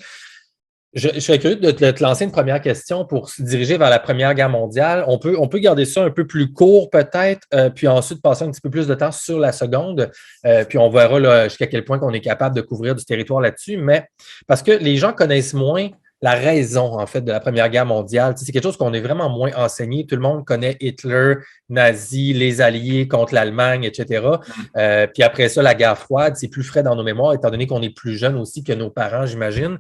Je serais curieux de te lancer une première question pour se diriger vers la Première Guerre mondiale. On peut garder ça un peu plus court peut-être, puis ensuite passer un petit peu plus de temps sur la seconde, puis on verra là, jusqu'à quel point on est capable de couvrir du territoire là-dessus. Mais parce que les gens connaissent moins la raison, en fait, de la Première Guerre mondiale. C'est quelque chose qu'on est vraiment moins enseigné. Tout le monde connaît Hitler, Nazi, les Alliés contre l'Allemagne, etc. Puis après ça, la guerre froide, c'est plus frais dans nos mémoires, étant donné qu'on est plus jeune aussi que nos parents, j'imagine.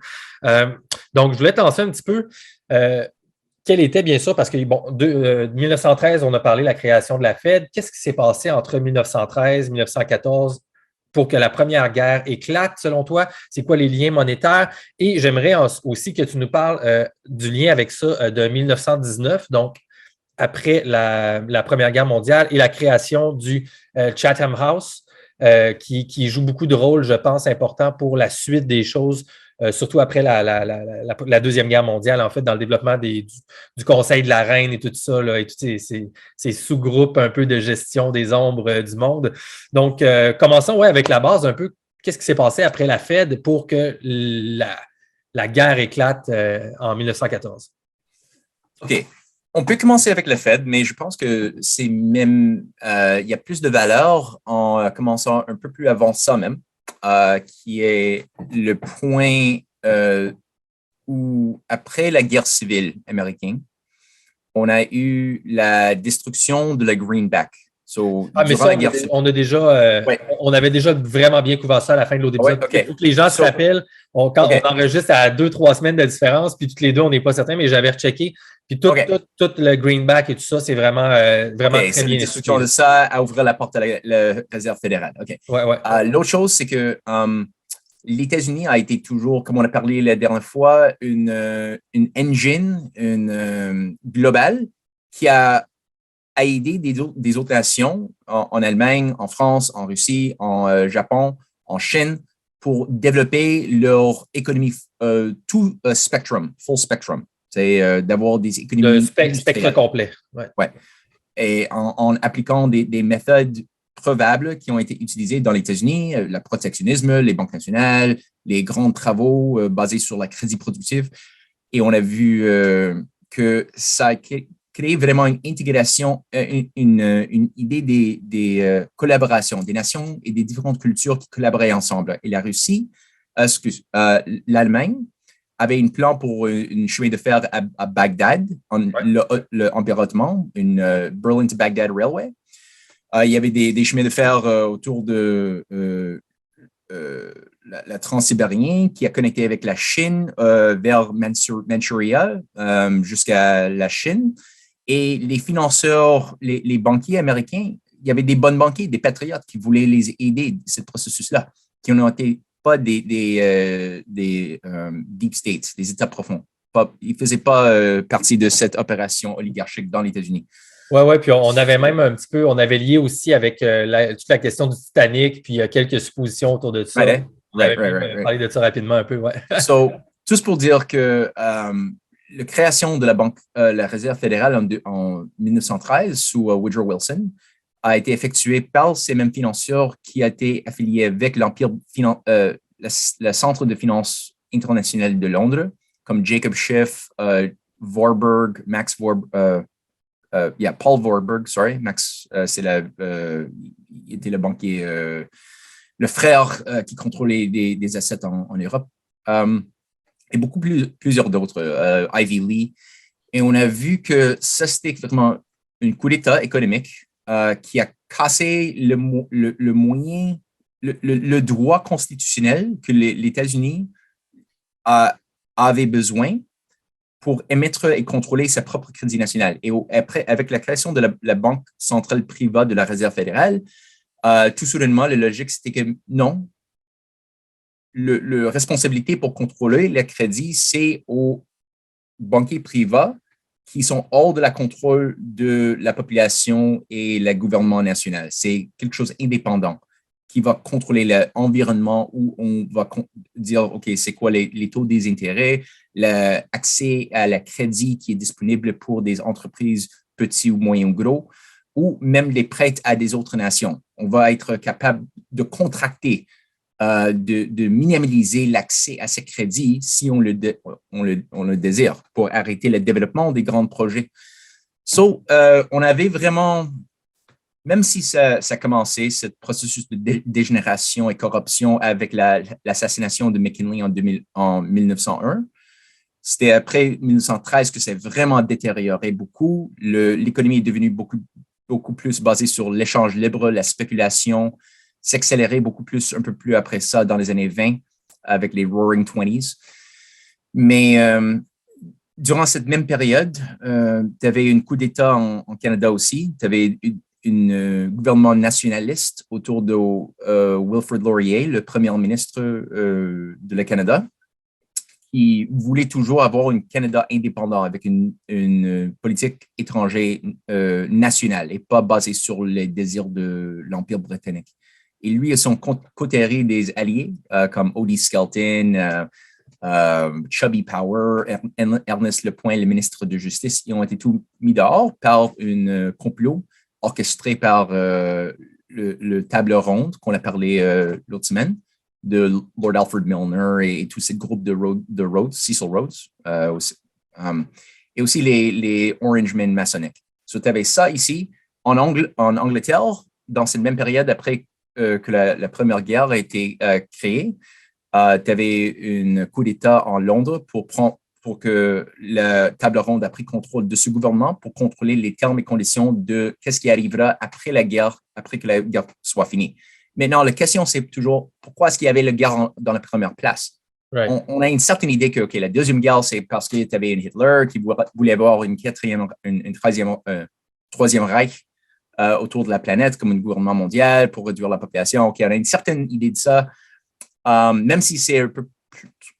Donc, je voulais te lancer un petit peu. Quel était, bien sûr, parce que, bon, 1913, on a parlé de la création de la Fed. Qu'est-ce qui s'est passé entre 1913 et 1914 pour que la Première Guerre éclate, selon toi? C'est quoi les liens monétaires? Et j'aimerais aussi que tu nous parles du lien avec ça de 1919, donc après la Première Guerre mondiale et la création du Chatham House, qui joue beaucoup de rôles, je pense, importants pour la suite des choses, surtout après la Deuxième Guerre mondiale, en fait, dans le développement du Conseil de la Reine et tout ça, là, et tous ces sous-groupes un peu de gestion des ombres du monde. Donc, commençons avec la base un peu. Qu'est-ce qui s'est passé après la Fed pour que la guerre éclate en 1914? OK. On peut commencer avec le Fed, mais je pense que c'est même, il y a plus de valeur en commençant un peu plus avant ça même, qui est le point où, après la guerre civile américaine, on a eu la destruction de la greenback. Mais ça, on avait déjà vraiment bien couvert ça à la fin de l'autre épisode. Ouais, okay. Pour que les gens se rappellent, quand on enregistre à 2-3 semaines de différence, puis toutes les deux, on n'est pas certain, mais j'avais rechecké. Puis tout le greenback et tout ça, c'est vraiment très bien expliqué. La destruction de ça a ouvert la porte à la Réserve fédérale. Okay. L'autre chose, c'est que les États-Unis a été toujours, comme on a parlé la dernière fois, une engine globale qui a aidé des autres nations en Allemagne, en France, en Russie, en Japon, en Chine, pour développer leur économie, tout spectrum, full spectrum. C'est d'avoir des économies. Le spectre complet. Ouais. Et en appliquant des méthodes probables qui ont été utilisées dans les États-Unis, le protectionnisme, les banques nationales, les grands travaux basés sur la crédit productif. Et on a vu que ça a créé vraiment une intégration, une idée des collaborations, des nations et des différentes cultures qui collaboraient ensemble. Et la Russie, l'Allemagne, avait un plan pour une chemin de fer à Bagdad, l'environnement, une Berlin to Baghdad Railway. Il y avait des chemins de fer autour de la Transsibérienne qui a connecté avec la Chine vers Manchuria jusqu'à la Chine. Et les financeurs, les banquiers américains, il y avait des bons banquiers, des patriotes qui voulaient les aider ce processus-là, qui n'ont été pas des deep states, des États profonds. Ils ne faisaient pas partie de cette opération oligarchique dans les États-Unis. Oui, puis on avait même un petit peu, on avait lié aussi avec toute la question du Titanic, puis quelques suppositions autour de ça. On avait parlé de ça rapidement un peu, ouais. Tout pour dire que la création de la Banque, la Réserve fédérale en 1913 sous Woodrow Wilson a été effectuée par ces mêmes financeurs qui a été affilié avec l'Empire, le Centre de finance international de Londres, comme Jacob Schiff, Warburg, Max Warburg, Paul Warburg, sorry, Max, il était le banquier, le frère qui contrôlait des assets en Europe, et plusieurs d'autres, Ivy Lee. Et on a vu que ça, c'était vraiment un coup d'État économique qui a cassé le droit constitutionnel que les États-Unis avaient besoin pour émettre et contrôler sa propre crédit national. Et après, avec la création de la Banque centrale privée de la Réserve fédérale, tout soudainement, la logique, c'était que non, la responsabilité pour contrôler le crédit, c'est aux banquiers privés qui sont hors de la contrôle de la population et le gouvernement national. C'est quelque chose d'indépendant qui va contrôler l'environnement où on va dire, OK, c'est quoi les taux des intérêts, l'accès à la crédit qui est disponible pour des entreprises petits ou moyens ou gros, ou même les prêts à des autres nations. On va être capable de contracter, de minimaliser l'accès à ces crédits si on le désire pour arrêter le développement des grands projets. On avait vraiment, même si ça commençait, ce processus de dégénération et corruption avec l'assassination de McKinley en 1901, c'était après 1913 que ça a vraiment détérioré beaucoup. L'économie est devenue beaucoup plus basée sur l'échange libre, la spéculation, s'accélérer beaucoup plus, un peu plus après ça, dans les années 20, avec les Roaring Twenties. Mais durant cette même période, tu avais un coup d'État en Canada aussi. Tu avais un gouvernement nationaliste autour de Wilfrid Laurier, le premier ministre de le Canada, qui voulait toujours avoir un Canada indépendant avec une politique étrangère nationale et pas basée sur les désirs de l'Empire britannique. Et lui et son coterie des alliés, comme Odie Skelton, Chubby Power, Ernest Lepoint, le ministre de Justice, ils ont été tous mis dehors par un complot orchestré par le table ronde qu'on a parlé l'autre semaine, de Lord Alfred Milner et tout ce groupe de Rhodes, Cecil Rhodes, et aussi les Orangemen maçonniques. So, tu avais ça ici. En Angleterre, dans cette même période, après que la Première Guerre a été créée, tu avais un coup d'État en Londres pour que la table ronde a pris contrôle de ce gouvernement pour contrôler les termes et conditions de qu'est-ce qui arrivera après la guerre, après que la guerre soit finie. Maintenant, la question, c'est toujours pourquoi est-ce qu'il y avait la guerre dans la première place? Right. On a une certaine idée que la deuxième guerre, c'est parce qu'il y avait un Hitler qui voulait avoir une troisième Reich autour de la planète comme un gouvernement mondial pour réduire la population. OK, on a une certaine idée de ça, même si c'est un peu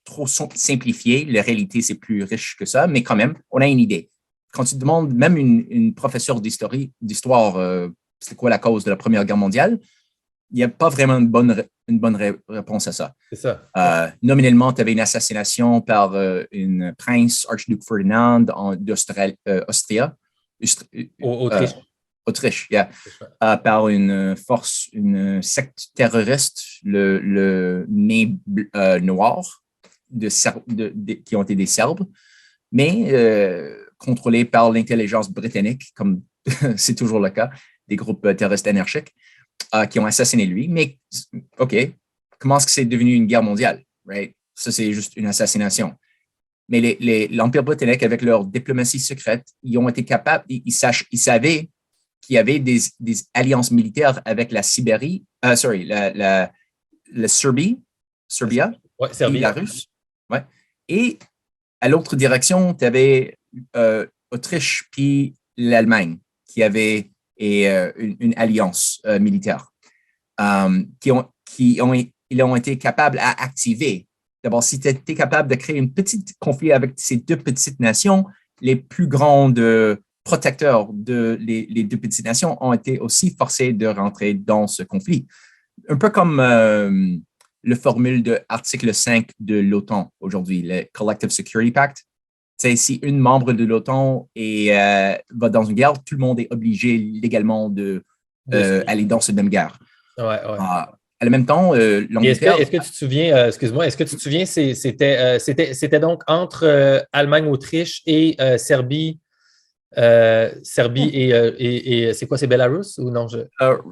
trop simplifié. La réalité, c'est plus riche que ça, mais quand même, on a une idée. Quand tu demandes même une professeure d'histoire, c'est quoi la cause de la Première Guerre mondiale, il n'y a pas vraiment une bonne réponse à ça. C'est ça. Nominalement, tu avais une assassination par une prince, archiduc Ferdinand d'Austria. Autriche, yeah. Par une force, une secte terroriste, le Mai Noir, qui ont été des Serbes, mais contrôlés par l'intelligence britannique, comme c'est toujours le cas, des groupes terroristes anarchiques. Qui ont assassiné lui. Mais, OK, comment est-ce que c'est devenu une guerre mondiale? Right? Ça, c'est juste une assassination. Mais l'Empire britannique, avec leur diplomatie secrète, ils ont été capables, ils savaient qu'il y avait des alliances militaires avec la Sibérie, la Serbia, Ouais, Serbie, et la Russe. Ouais. Et à l'autre direction, tu avais Autriche puis l'Allemagne qui avaient une alliance militaire ils ont été capables à activer. D'abord, si tu étais capable de créer un petit conflit avec ces deux petites nations, les plus grands protecteurs les deux petites nations ont été aussi forcés de rentrer dans ce conflit. Un peu comme le formule de l'article 5 de l'OTAN aujourd'hui, le Collective Security Pact. C'est si une membre de l'OTAN va dans une guerre, tout le monde est obligé légalement d'aller dans cette même guerre. Ouais. En même temps, l'Angleterre… Est-ce que tu te souviens, excuse-moi, est-ce que tu te souviens, c'était donc entre Allemagne, Autriche et Serbie, et c'est quoi, c'est Bélarus ou non?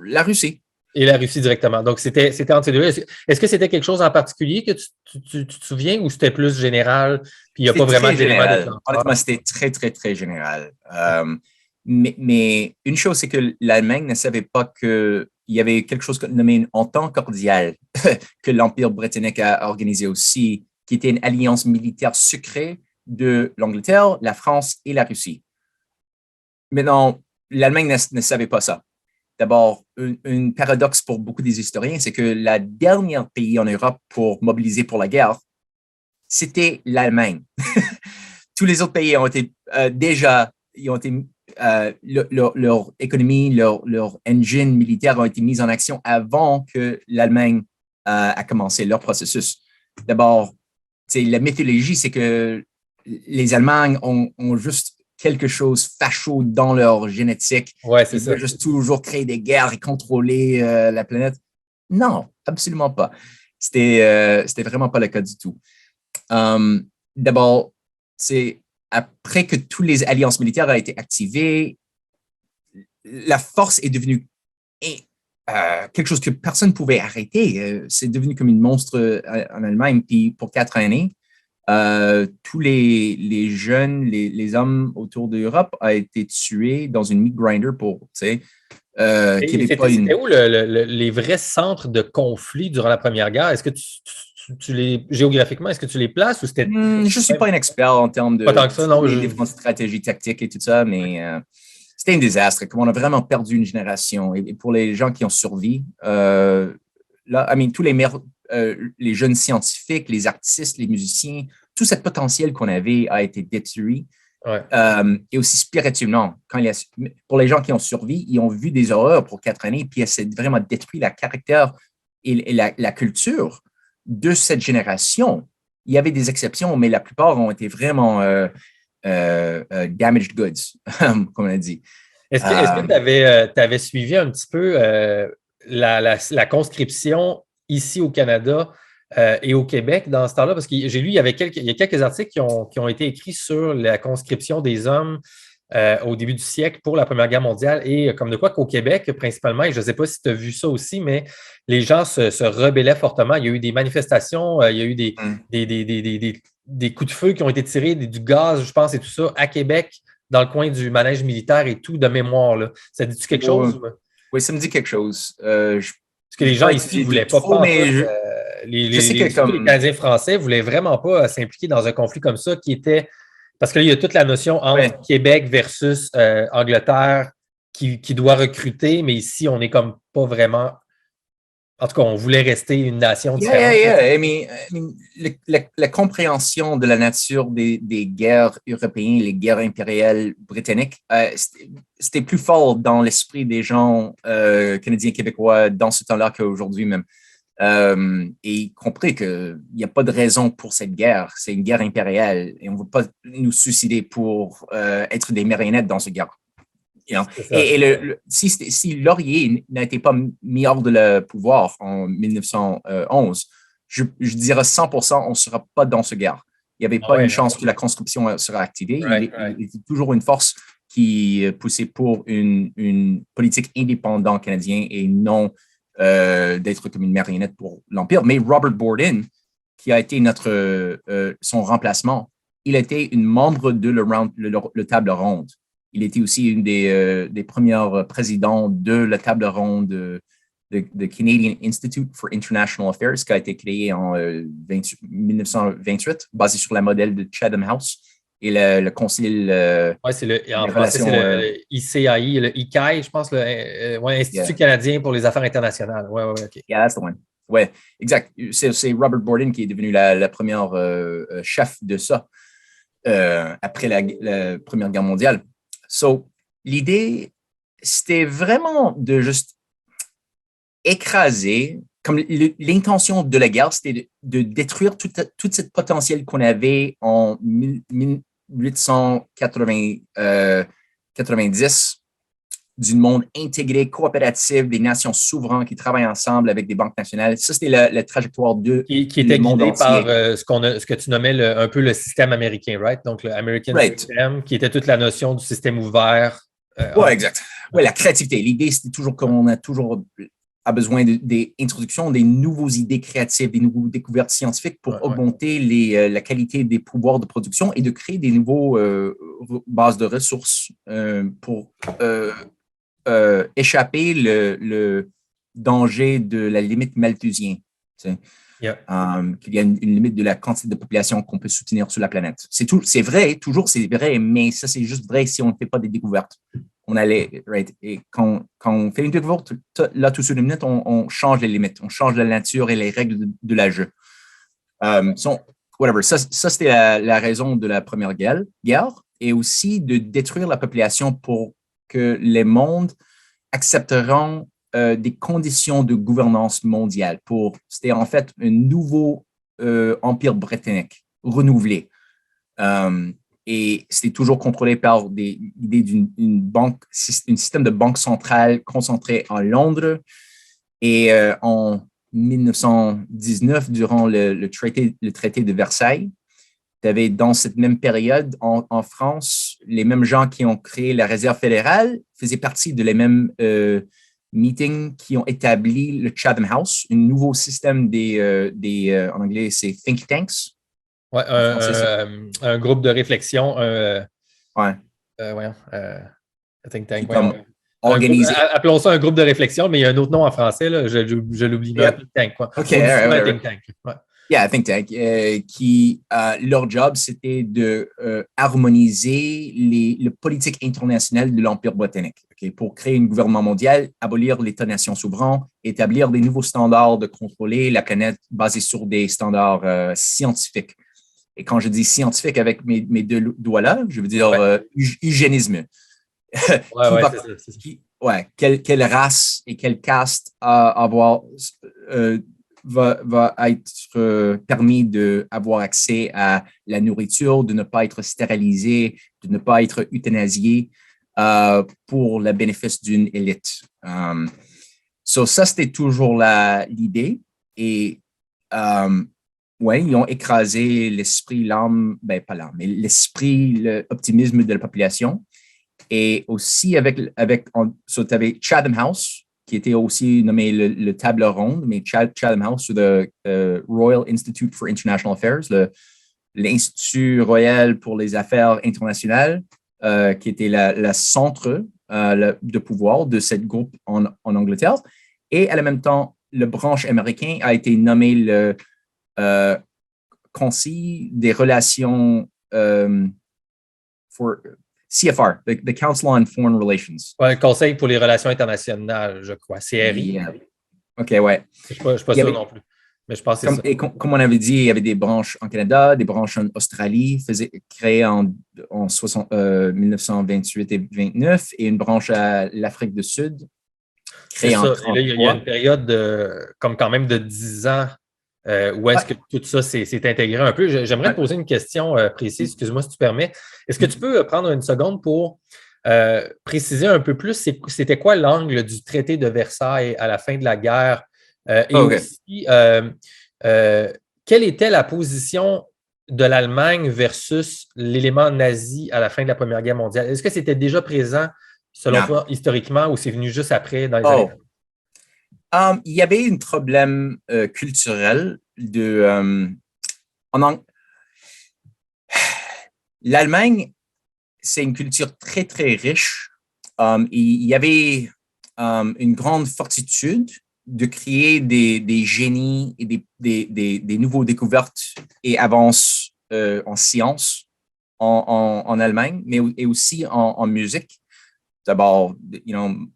La Russie. Et la Russie directement. Donc, c'était entre ces deux. Est-ce que c'était quelque chose en particulier que tu te souviens ou c'était plus général puis il n'y a pas vraiment d'éléments déclencheurs? Honnêtement, c'était très, très, très général. Mais une chose, c'est que l'Allemagne ne savait pas qu'il y avait quelque chose nommé une entente cordiale que l'Empire britannique a organisé aussi, qui était une alliance militaire secrète de l'Angleterre, la France et la Russie. Maintenant, l'Allemagne ne savait pas ça. D'abord, un paradoxe pour beaucoup des historiens, c'est que la dernière pays en Europe pour mobiliser pour la guerre, c'était l'Allemagne. tous les autres pays ont été déjà, ils ont été, leur économie, leur engine militaire ont été mis en action avant que l'Allemagne a commencé leur processus. D'abord, la mythologie, c'est que les Allemands ont juste quelque chose facho dans leur génétique. Ouais, c'est Ils ça. veulent juste toujours créer des guerres et contrôler la planète. Non, absolument pas. C'était vraiment pas le cas du tout. D'abord, c'est après que toutes les alliances militaires ont été activées, la force est devenue quelque chose que personne ne pouvait arrêter. C'est devenu comme une monstre en Allemagne. Puis pour 4 années, tous les jeunes, les hommes autour de l'Europe ont été tués dans une meat grinder pour, tu sais, qu'il n'y avait pas C'était où les vrais centres de conflit durant la Première Guerre? Est-ce que tu les, géographiquement, est-ce que tu les places ou c'était Je ne suis pas un expert en termes pas de tant que ça, non? les différentes stratégies tactiques et tout ça, mais c'était un désastre. Comme on a vraiment perdu une génération. Et pour les gens qui ont survécu, là, tous les jeunes scientifiques, les artistes, les musiciens, tout ce potentiel qu'on avait a été détruit. Ouais. Et aussi spirituellement, pour les gens qui ont survécu, ils ont vu des horreurs pour 4 années, puis ça a vraiment détruit la caractère et la culture de cette génération. Il y avait des exceptions, mais la plupart ont été vraiment damaged goods, comme on a dit. Est-ce que tu avais suivi un petit peu la conscription ici au Canada et au Québec dans ce temps-là? Parce que j'ai lu, il y a quelques articles qui ont été écrits sur la conscription des hommes au début du siècle pour la Première Guerre mondiale et comme de quoi qu'au Québec, principalement, et je ne sais pas si tu as vu ça aussi, mais les gens se rebellaient fortement. Il y a eu des manifestations, il y a eu des coups de feu qui ont été tirés, du gaz, je pense, et tout ça, à Québec, dans le coin du manège militaire et tout, de mémoire. Là. Ça dit-tu quelque chose? Oui, ça me dit quelque chose. Parce que les gens ici ne voulaient pas mais je sais que surtout les Canadiens français ne voulaient vraiment pas s'impliquer dans un conflit comme ça qui était. Parce qu'il y a toute la notion entre Québec versus Angleterre qui doit recruter, mais ici, on n'est comme pas vraiment. En tout cas, on voulait rester une nation différente. La compréhension de la nature des guerres européennes, les guerres impériales britanniques, c'était plus fort dans l'esprit des gens canadiens, québécois dans ce temps-là qu'aujourd'hui même. Et y compris qu'il n'y a pas de raison pour cette guerre. C'est une guerre impériale et on ne veut pas nous suicider pour être des marionnettes dans cette guerre. Si Laurier n'a été pas mis hors de le pouvoir en 1911, je dirais 100%, on ne sera pas dans ce guerre. Il n'y avait pas une chance que la conscription sera activée. Il était toujours une force qui poussait pour une politique indépendante canadienne et non d'être comme une marionnette pour l'Empire. Mais Robert Borden, qui a été son remplacement, il était une membre de le table ronde. Il était aussi une des premiers présidents de la table ronde de Canadian Institute for International Affairs, qui a été créé en 1928, basé sur la modèle de Chatham House et le Concile. En français, c'est le ICAI, le ICAI, je pense, Institut canadien pour les affaires internationales. OK. Yeah, that's the one. Ouais, exact. C'est Robert Borden qui est devenu la première chef de ça après la Première Guerre mondiale. So, l'idée, c'était vraiment de juste écraser, comme l'intention de la guerre, c'était de détruire tout ce potentiel qu'on avait en 1890 d'un monde intégré, coopératif, des nations souveraines qui travaillent ensemble avec des banques nationales. Ça, c'était la trajectoire de qui était guidé par ce que tu nommais un peu le système américain, right? Donc, le American System, qui était toute la notion du système ouvert. Oui, exact. Oui, la créativité. L'idée, c'était toujours qu'on a toujours besoin des introductions, des nouvelles idées créatives, des nouvelles découvertes scientifiques pour augmenter la qualité des pouvoirs de production et de créer des nouveaux bases de ressources pour échapper le danger de la limite malthusienne. Qu'il y a une limite de la quantité de population qu'on peut soutenir sur la planète. C'est vrai, toujours c'est vrai, mais ça, c'est juste vrai si on ne fait pas des découvertes. Et quand on fait une découverte, là, tout sur une minute, on change les limites, on change la nature et les règles de la jeu. whatever. Ça c'était la raison de la Première guerre, et aussi de détruire la population pour que les mondes accepteront des conditions de gouvernance mondiale. C'était en fait un nouveau empire britannique renouvelé. Et c'était toujours contrôlé par l'idée un système de banque centrale concentré en Londres. Et en 1919, durant le traité de Versailles, tu avais dans cette même période en France, les mêmes gens qui ont créé la Réserve fédérale faisaient partie de les mêmes meetings qui ont établi le Chatham House, un nouveau système en anglais, c'est think tanks. Ouais, un groupe de réflexion, ouais. Voyons, think tank. Comme organisé. Appelons ça un groupe de réflexion, mais il y a un autre nom en français, là, je l'oublie. Yep. Un think tank. Quoi. OK, right. Think tank. Ouais. Yeah, think tank. Leur job, c'était de harmoniser le politique international de l'Empire britannique, okay, pour créer un gouvernement mondial, abolir l'État-nation souverain, établir des nouveaux standards de contrôler la planète basés sur des standards scientifiques. Et quand je dis scientifique avec mes deux doigts là, je veux dire hygiénisme. Quelle race et quelle caste va être permis d'avoir accès à la nourriture, de ne pas être stérilisé, de ne pas être euthanasié pour le bénéfice d'une élite. Ça, c'était toujours l'idée. Et ils ont écrasé l'esprit, l'âme, pas l'âme, mais l'esprit, l'optimisme de la population. Et aussi tu avais Chatham House, qui était aussi nommé le table ronde, mais Chatham House, le Royal Institute for International Affairs, l'Institut royal pour les affaires internationales, qui était le centre de pouvoir de ce groupe en Angleterre. Et en même temps, le branche américain a été nommé le Conseil des relations CFR, the Council on Foreign Relations. Ouais, Conseil pour les relations internationales, je crois, CRI. Yeah. OK, ouais. Je ne suis pas sûr non plus, mais je pense que c'est ça. Et comme on avait dit, il y avait des branches en Canada, des branches en Australie, créées en 1928 et 29, et une branche à l'Afrique du Sud, créée en 1933. Il y a une période comme quand même de 10 ans où est-ce que tout ça s'est intégré un peu. J'aimerais te poser une question précise, excuse-moi si tu permets. Est-ce que tu peux prendre une seconde pour préciser un peu plus c'était quoi l'angle du traité de Versailles à la fin de la guerre aussi quelle était la position de l'Allemagne versus l'élément nazi à la fin de la Première Guerre mondiale? Est-ce que c'était déjà présent, selon toi, historiquement, ou c'est venu juste après dans les années? Il y avait un problème culturel l'Allemagne, c'est une culture très, très riche. Il y avait une grande fortitude de créer des génies et des nouvelles découvertes et avances en sciences en Allemagne, mais aussi en musique. D'abord,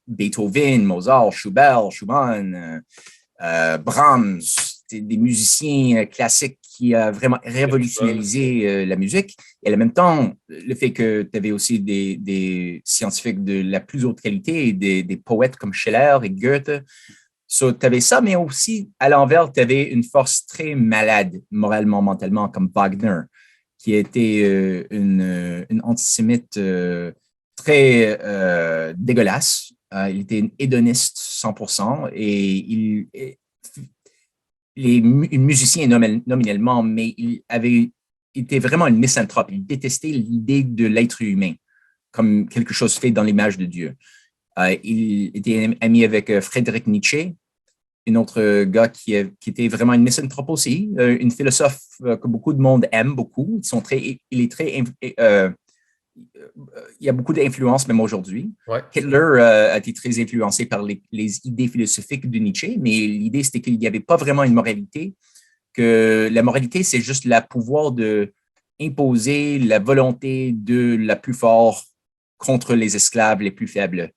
Beethoven, Mozart, Schubert, Schumann, Brahms, des musiciens classiques qui ont vraiment révolutionnisé la musique. Et en même temps, le fait que tu avais aussi des scientifiques de la plus haute qualité, des poètes comme Schiller et Goethe. Tu avais ça, mais aussi, à l'envers, tu avais une force très malade, moralement, mentalement, comme Wagner, qui était une antisémite très dégueulasse. Il était un hédoniste 100% et il est musicien nominalement, mais il était vraiment un misanthrope. Il détestait l'idée de l'être humain comme quelque chose fait dans l'image de Dieu. Il était ami avec Friedrich Nietzsche, un autre gars qui était vraiment une misanthrope aussi, une philosophe que beaucoup de monde aime beaucoup. Il y a beaucoup d'influence même aujourd'hui. Ouais. Hitler a été très influencé par les idées philosophiques de Nietzsche, mais l'idée, c'était qu'il n'y avait pas vraiment une moralité, que la moralité, c'est juste le pouvoir d'imposer la volonté de la plus forte contre les esclaves les plus faibles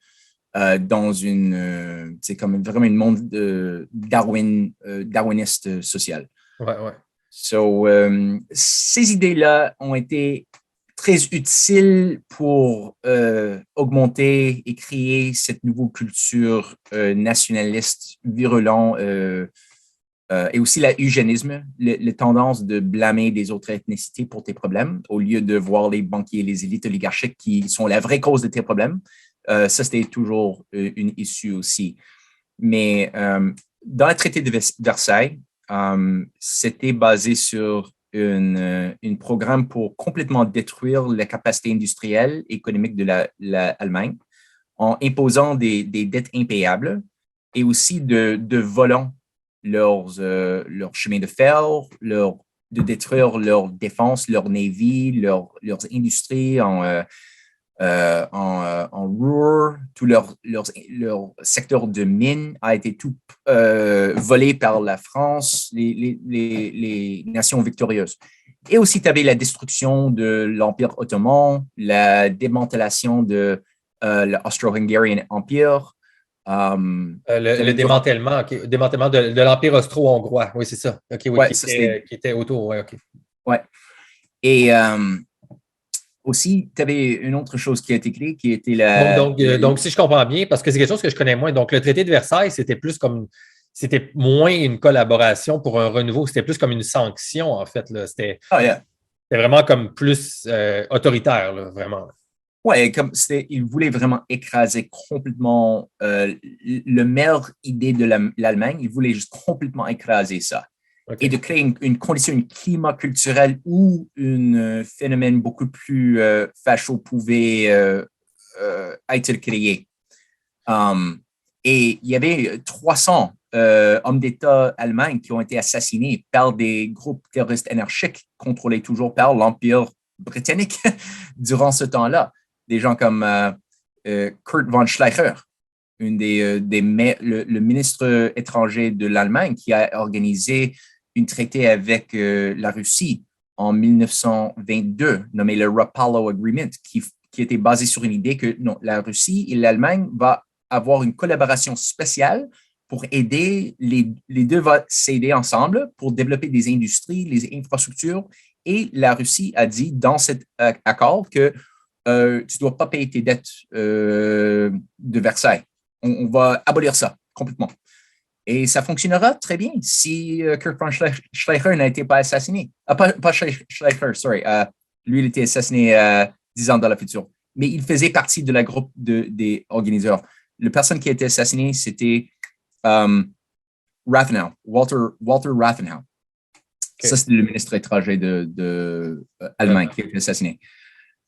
dans c'est comme vraiment une monde darwiniste social. Ouais. Ces idées-là ont été très utiles pour augmenter et créer cette nouvelle culture nationaliste virulent et aussi l'eugénisme, la tendance de blâmer des autres ethnicités pour tes problèmes au lieu de voir les banquiers et les élites oligarchiques qui sont la vraie cause de tes problèmes. Ça, c'était toujours une issue aussi. Mais dans le traité de Versailles, c'était basé sur un programme pour complètement détruire la capacité industrielle et économique de l'Allemagne en imposant des dettes impayables et aussi de volant leur chemin de fer, de détruire leur défense, leur navy, leurs industries en Ruhr, tout leur secteur de mines a été tout volé par la France, les nations victorieuses. Et aussi, tu avais la destruction de l'Empire ottoman, la démantélation de l'Austro-Hungarian Empire. Le démantèlement, démantèlement de l'Empire austro-hongrois. Oui, c'est ça. OK, oui, ouais, qui était autour. Ouais, OK. Ouais. Et aussi, tu avais une autre chose qui a été créée, qui était donc, si je comprends bien, parce que c'est quelque chose que je connais moins, donc le traité de Versailles, c'était moins une collaboration pour un renouveau, c'était plus comme une sanction, en fait. Là. C'était vraiment comme plus autoritaire, là, vraiment. Oui, il voulait vraiment écraser complètement le meilleure idée de l'Allemagne, il voulait juste complètement écraser ça. Okay. Et de créer une condition, un climat culturel où un phénomène beaucoup plus facho pouvait être créé. Et il y avait 300 hommes d'État allemands qui ont été assassinés par des groupes terroristes anarchiques contrôlés toujours par l'Empire britannique durant ce temps-là. Des gens comme Kurt von Schleicher, le ministre étranger de l'Allemagne qui a organisé un traité avec la Russie en 1922, nommé le Rapallo Agreement, qui était basé sur une idée que non, la Russie et l'Allemagne vont avoir une collaboration spéciale pour aider, les deux vont s'aider ensemble pour développer des industries, les infrastructures. Et la Russie a dit dans cet accord que tu ne dois pas payer tes dettes de Versailles. On va abolir ça complètement. Et ça fonctionnera très bien si Kurt von Schleicher n'a été pas assassiné. Pas Schleicher, sorry. Lui, il a été assassiné 10 ans dans le futur. Mais il faisait partie de la groupe des organisateurs. La personne qui a été assassinée, c'était Rathenau, Walter Rathenau. Okay. Ça, c'est le ministre étranger allemand qui a été assassiné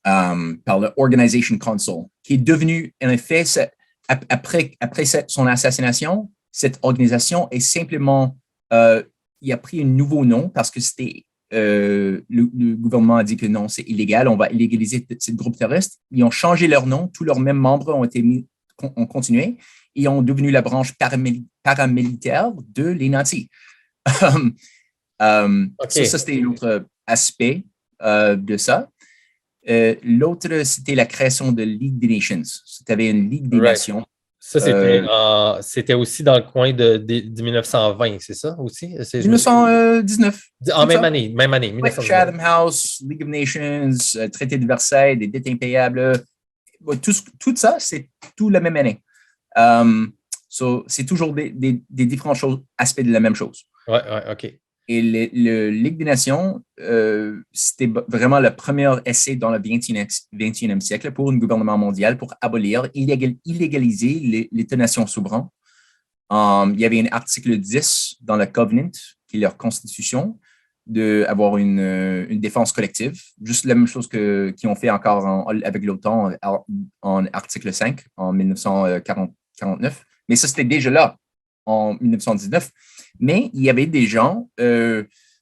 par le Organization Council, qui est devenu, en effet, après son assassination, cette organisation est simplement, il a pris un nouveau nom parce que c'était, le gouvernement a dit que non, c'est illégal, on va illégaliser ce groupe terroriste. Ils ont changé leur nom, tous leurs mêmes membres ont continué et ont devenu la branche paramilitaire de les nazis. Okay. Ça, c'était l'autre aspect de ça. L'autre, c'était la création de Ligue des Nations. Tu avais une Ligue des Nations. Ça, c'était aussi dans le coin de 1920, c'est ça aussi? 1919. En même année. 1919. Chatham House, League of Nations, Traité de Versailles, des dettes impayables. Tout ça, c'est tout la même année. C'est toujours des différents aspects de la même chose. Oui, OK. Et le Ligue des Nations, c'était vraiment le premier essai dans le 21e siècle pour un gouvernement mondial pour abolir, illégaliser l'État-nation souverain. Il y avait un article 10 dans le Covenant, qui est leur constitution, d'avoir une défense collective. Juste la même chose qu'ils ont fait encore avec l'OTAN en article 5 en 1949. Mais ça, c'était déjà là en 1919. Mais il y avait des gens,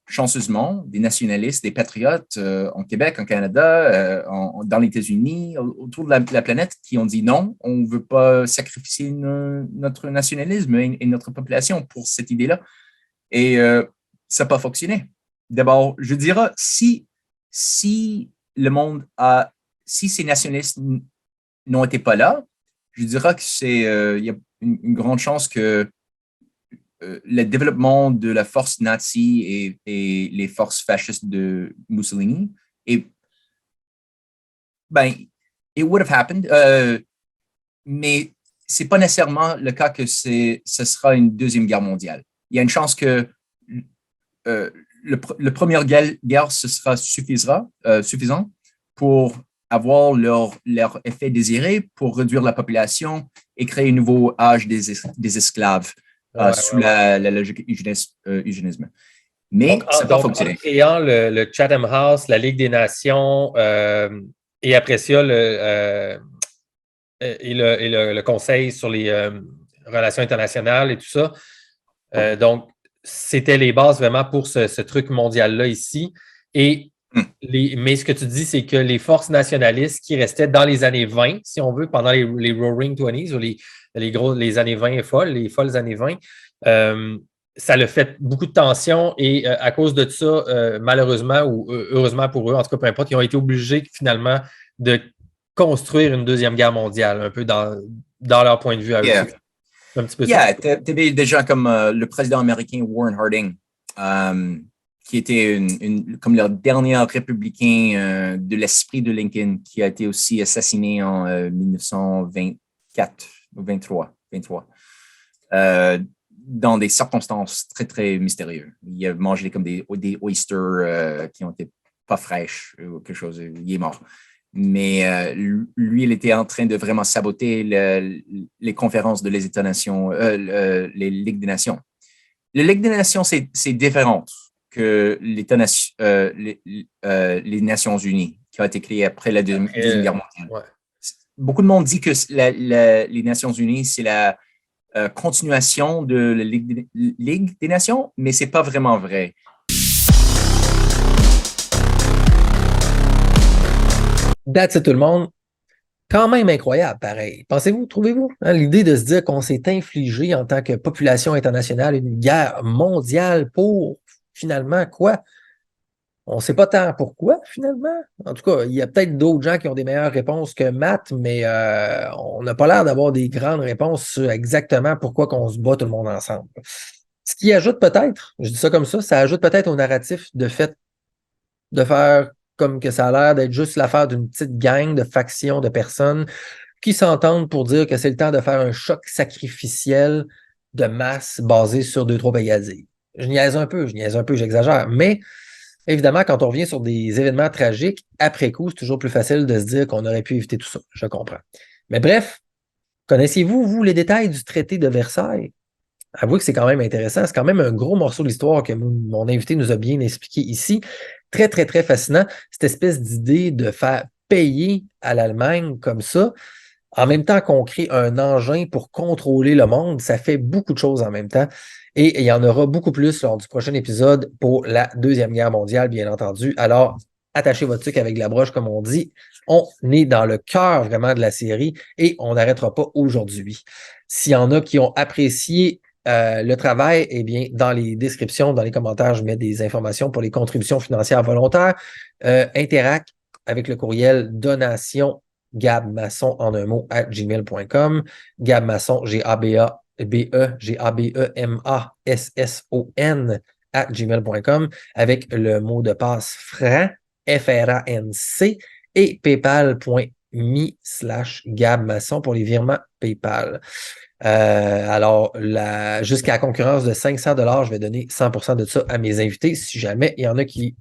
chanceusement, des nationalistes, des patriotes en Québec, en Canada, dans les États-Unis, autour de la planète, qui ont dit non, on ne veut pas sacrifier notre nationalisme et notre population pour cette idée-là. Et ça n'a pas fonctionné. D'abord, je dirais, si le monde si ces nationalistes n'ont été pas là, je dirais que il y a une grande chance que le développement de la force nazie et les forces fascistes de Mussolini. Et ben, it would have happened, mais c'est pas nécessairement le cas que ce sera une deuxième guerre mondiale. Il y a une chance que le première guerre ce sera suffisant pour avoir leur effet désiré pour réduire la population et créer un nouveau âge des esclaves sous la logique eugénisme. Mais ça peut fonctionner. En créant le Chatham House, la Ligue des Nations et après ça, le Conseil sur les relations internationales et tout ça. Donc, c'était les bases vraiment pour ce truc mondial-là ici. Et mais ce que tu dis, c'est que les forces nationalistes qui restaient dans les années 20, si on veut, pendant les Roaring Twenties ou les années 20 folles, les folles années 20, ça a fait beaucoup de tensions et à cause de ça, malheureusement ou heureusement pour eux, en tout cas, peu importe, ils ont été obligés finalement de construire une deuxième guerre mondiale, un peu dans leur point de vue à eux. Un petit peu ça. Tu avais des gens comme le président américain Warren Harding, qui était comme le dernier républicain de l'esprit de Lincoln, qui a été aussi assassiné en 1924 ou 23, dans des circonstances très, très mystérieuses. Il a mangé comme des oysters qui n'ont été pas fraîches ou quelque chose. Il est mort. Mais lui, il était en train de vraiment saboter les conférences de les États-nations, les Ligues des Nations. Les Ligues des Nations, c'est différent que les Nations Unies, qui ont été créées après la Deuxième Guerre mondiale. Ouais. Beaucoup de monde dit que les Nations Unies, c'est la continuation de la Ligue des Nations, mais c'est pas vraiment vrai. That's it, tout le monde. Quand même incroyable, pareil. Pensez-vous, trouvez-vous, hein, l'idée de se dire qu'on s'est infligé en tant que population internationale une guerre mondiale pour finalement quoi? On ne sait pas tant pourquoi, finalement. En tout cas, il y a peut-être d'autres gens qui ont des meilleures réponses que Matt, mais on n'a pas l'air d'avoir des grandes réponses sur exactement pourquoi qu'on se bat tout le monde ensemble. Ce qui ajoute peut-être, je dis ça comme ça ajoute peut-être au narratif de fait de faire comme que ça a l'air d'être juste l'affaire d'une petite gang de factions de personnes qui s'entendent pour dire que c'est le temps de faire un choc sacrificiel de masse basé sur 2-3 pays asiatiques. Je niaise un peu, j'exagère. Mais évidemment, quand on revient sur des événements tragiques, après coup, c'est toujours plus facile de se dire qu'on aurait pu éviter tout ça. Je comprends. Mais bref, connaissiez-vous, vous, les détails du traité de Versailles? Avouez que c'est quand même intéressant. C'est quand même un gros morceau de l'histoire que mon invité nous a bien expliqué ici. Très, très, très fascinant. Cette espèce d'idée de faire payer à l'Allemagne comme ça, en même temps qu'on crée un engin pour contrôler le monde, ça fait beaucoup de choses en même temps. Et il y en aura beaucoup plus lors du prochain épisode pour la Deuxième Guerre mondiale, bien entendu. Alors, attachez votre sucre avec la broche, comme on dit. On est dans le cœur vraiment de la série et on n'arrêtera pas aujourd'hui. S'il y en a qui ont apprécié le travail, eh bien, dans les descriptions, dans les commentaires, je mets des informations pour les contributions financières volontaires. Interact avec le courriel donation gabmasson en un mot @gmail.com. Gabmasson, GABEMASSON @gmail.com avec le mot de passe franc, FRANC et paypal.me/gabmasson pour les virements PayPal. Alors, jusqu'à la concurrence de 500 $, je vais donner 100% de ça à mes invités si jamais il y en a qui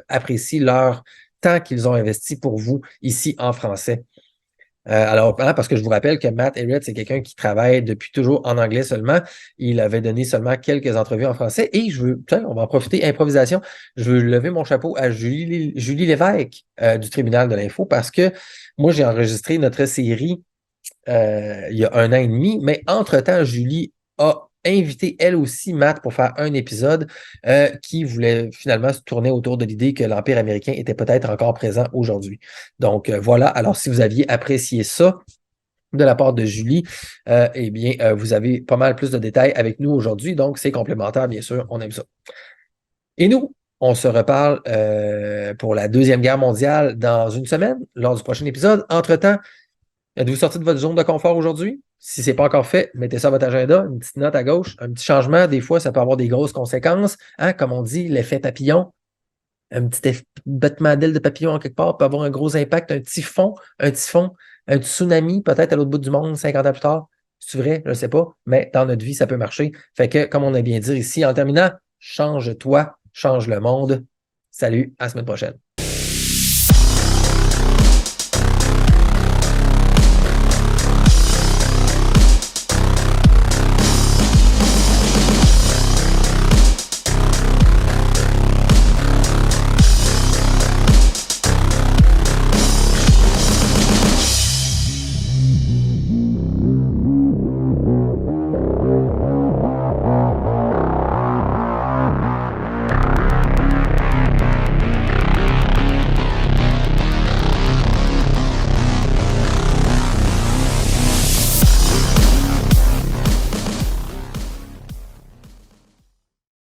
apprécient leur temps qu'ils ont investi pour vous ici en français. Alors, parce que je vous rappelle que Matt Ehret, c'est quelqu'un qui travaille depuis toujours en anglais seulement. Il avait donné seulement quelques entrevues en français et on va en profiter, improvisation. Je veux lever mon chapeau à Julie Lévesque du Tribunal de l'Info parce que moi, j'ai enregistré notre série il y a 1 an et demi, mais entre-temps, Julie a invité elle aussi Matt pour faire un épisode qui voulait finalement se tourner autour de l'idée que l'Empire américain était peut-être encore présent aujourd'hui. Donc voilà, alors si vous aviez apprécié ça de la part de Julie, eh bien, vous avez pas mal plus de détails avec nous aujourd'hui, donc c'est complémentaire, bien sûr, on aime ça. Et nous, on se reparle pour la Deuxième Guerre mondiale dans une semaine, lors du prochain épisode. Entre-temps, êtes-vous sorti de votre zone de confort aujourd'hui? Si ce n'est pas encore fait, mettez ça à votre agenda, une petite note à gauche. Un petit changement, des fois, ça peut avoir des grosses conséquences. Hein, comme on dit, l'effet papillon. Un petit battement d'aile de papillon quelque part peut avoir un gros impact. Un typhon, un tsunami, peut-être à l'autre bout du monde, 50 ans plus tard. C'est vrai, je ne sais pas, mais dans notre vie, ça peut marcher. Fait que, comme on a bien dit ici, en terminant, change-toi, change le monde. Salut, à la semaine prochaine.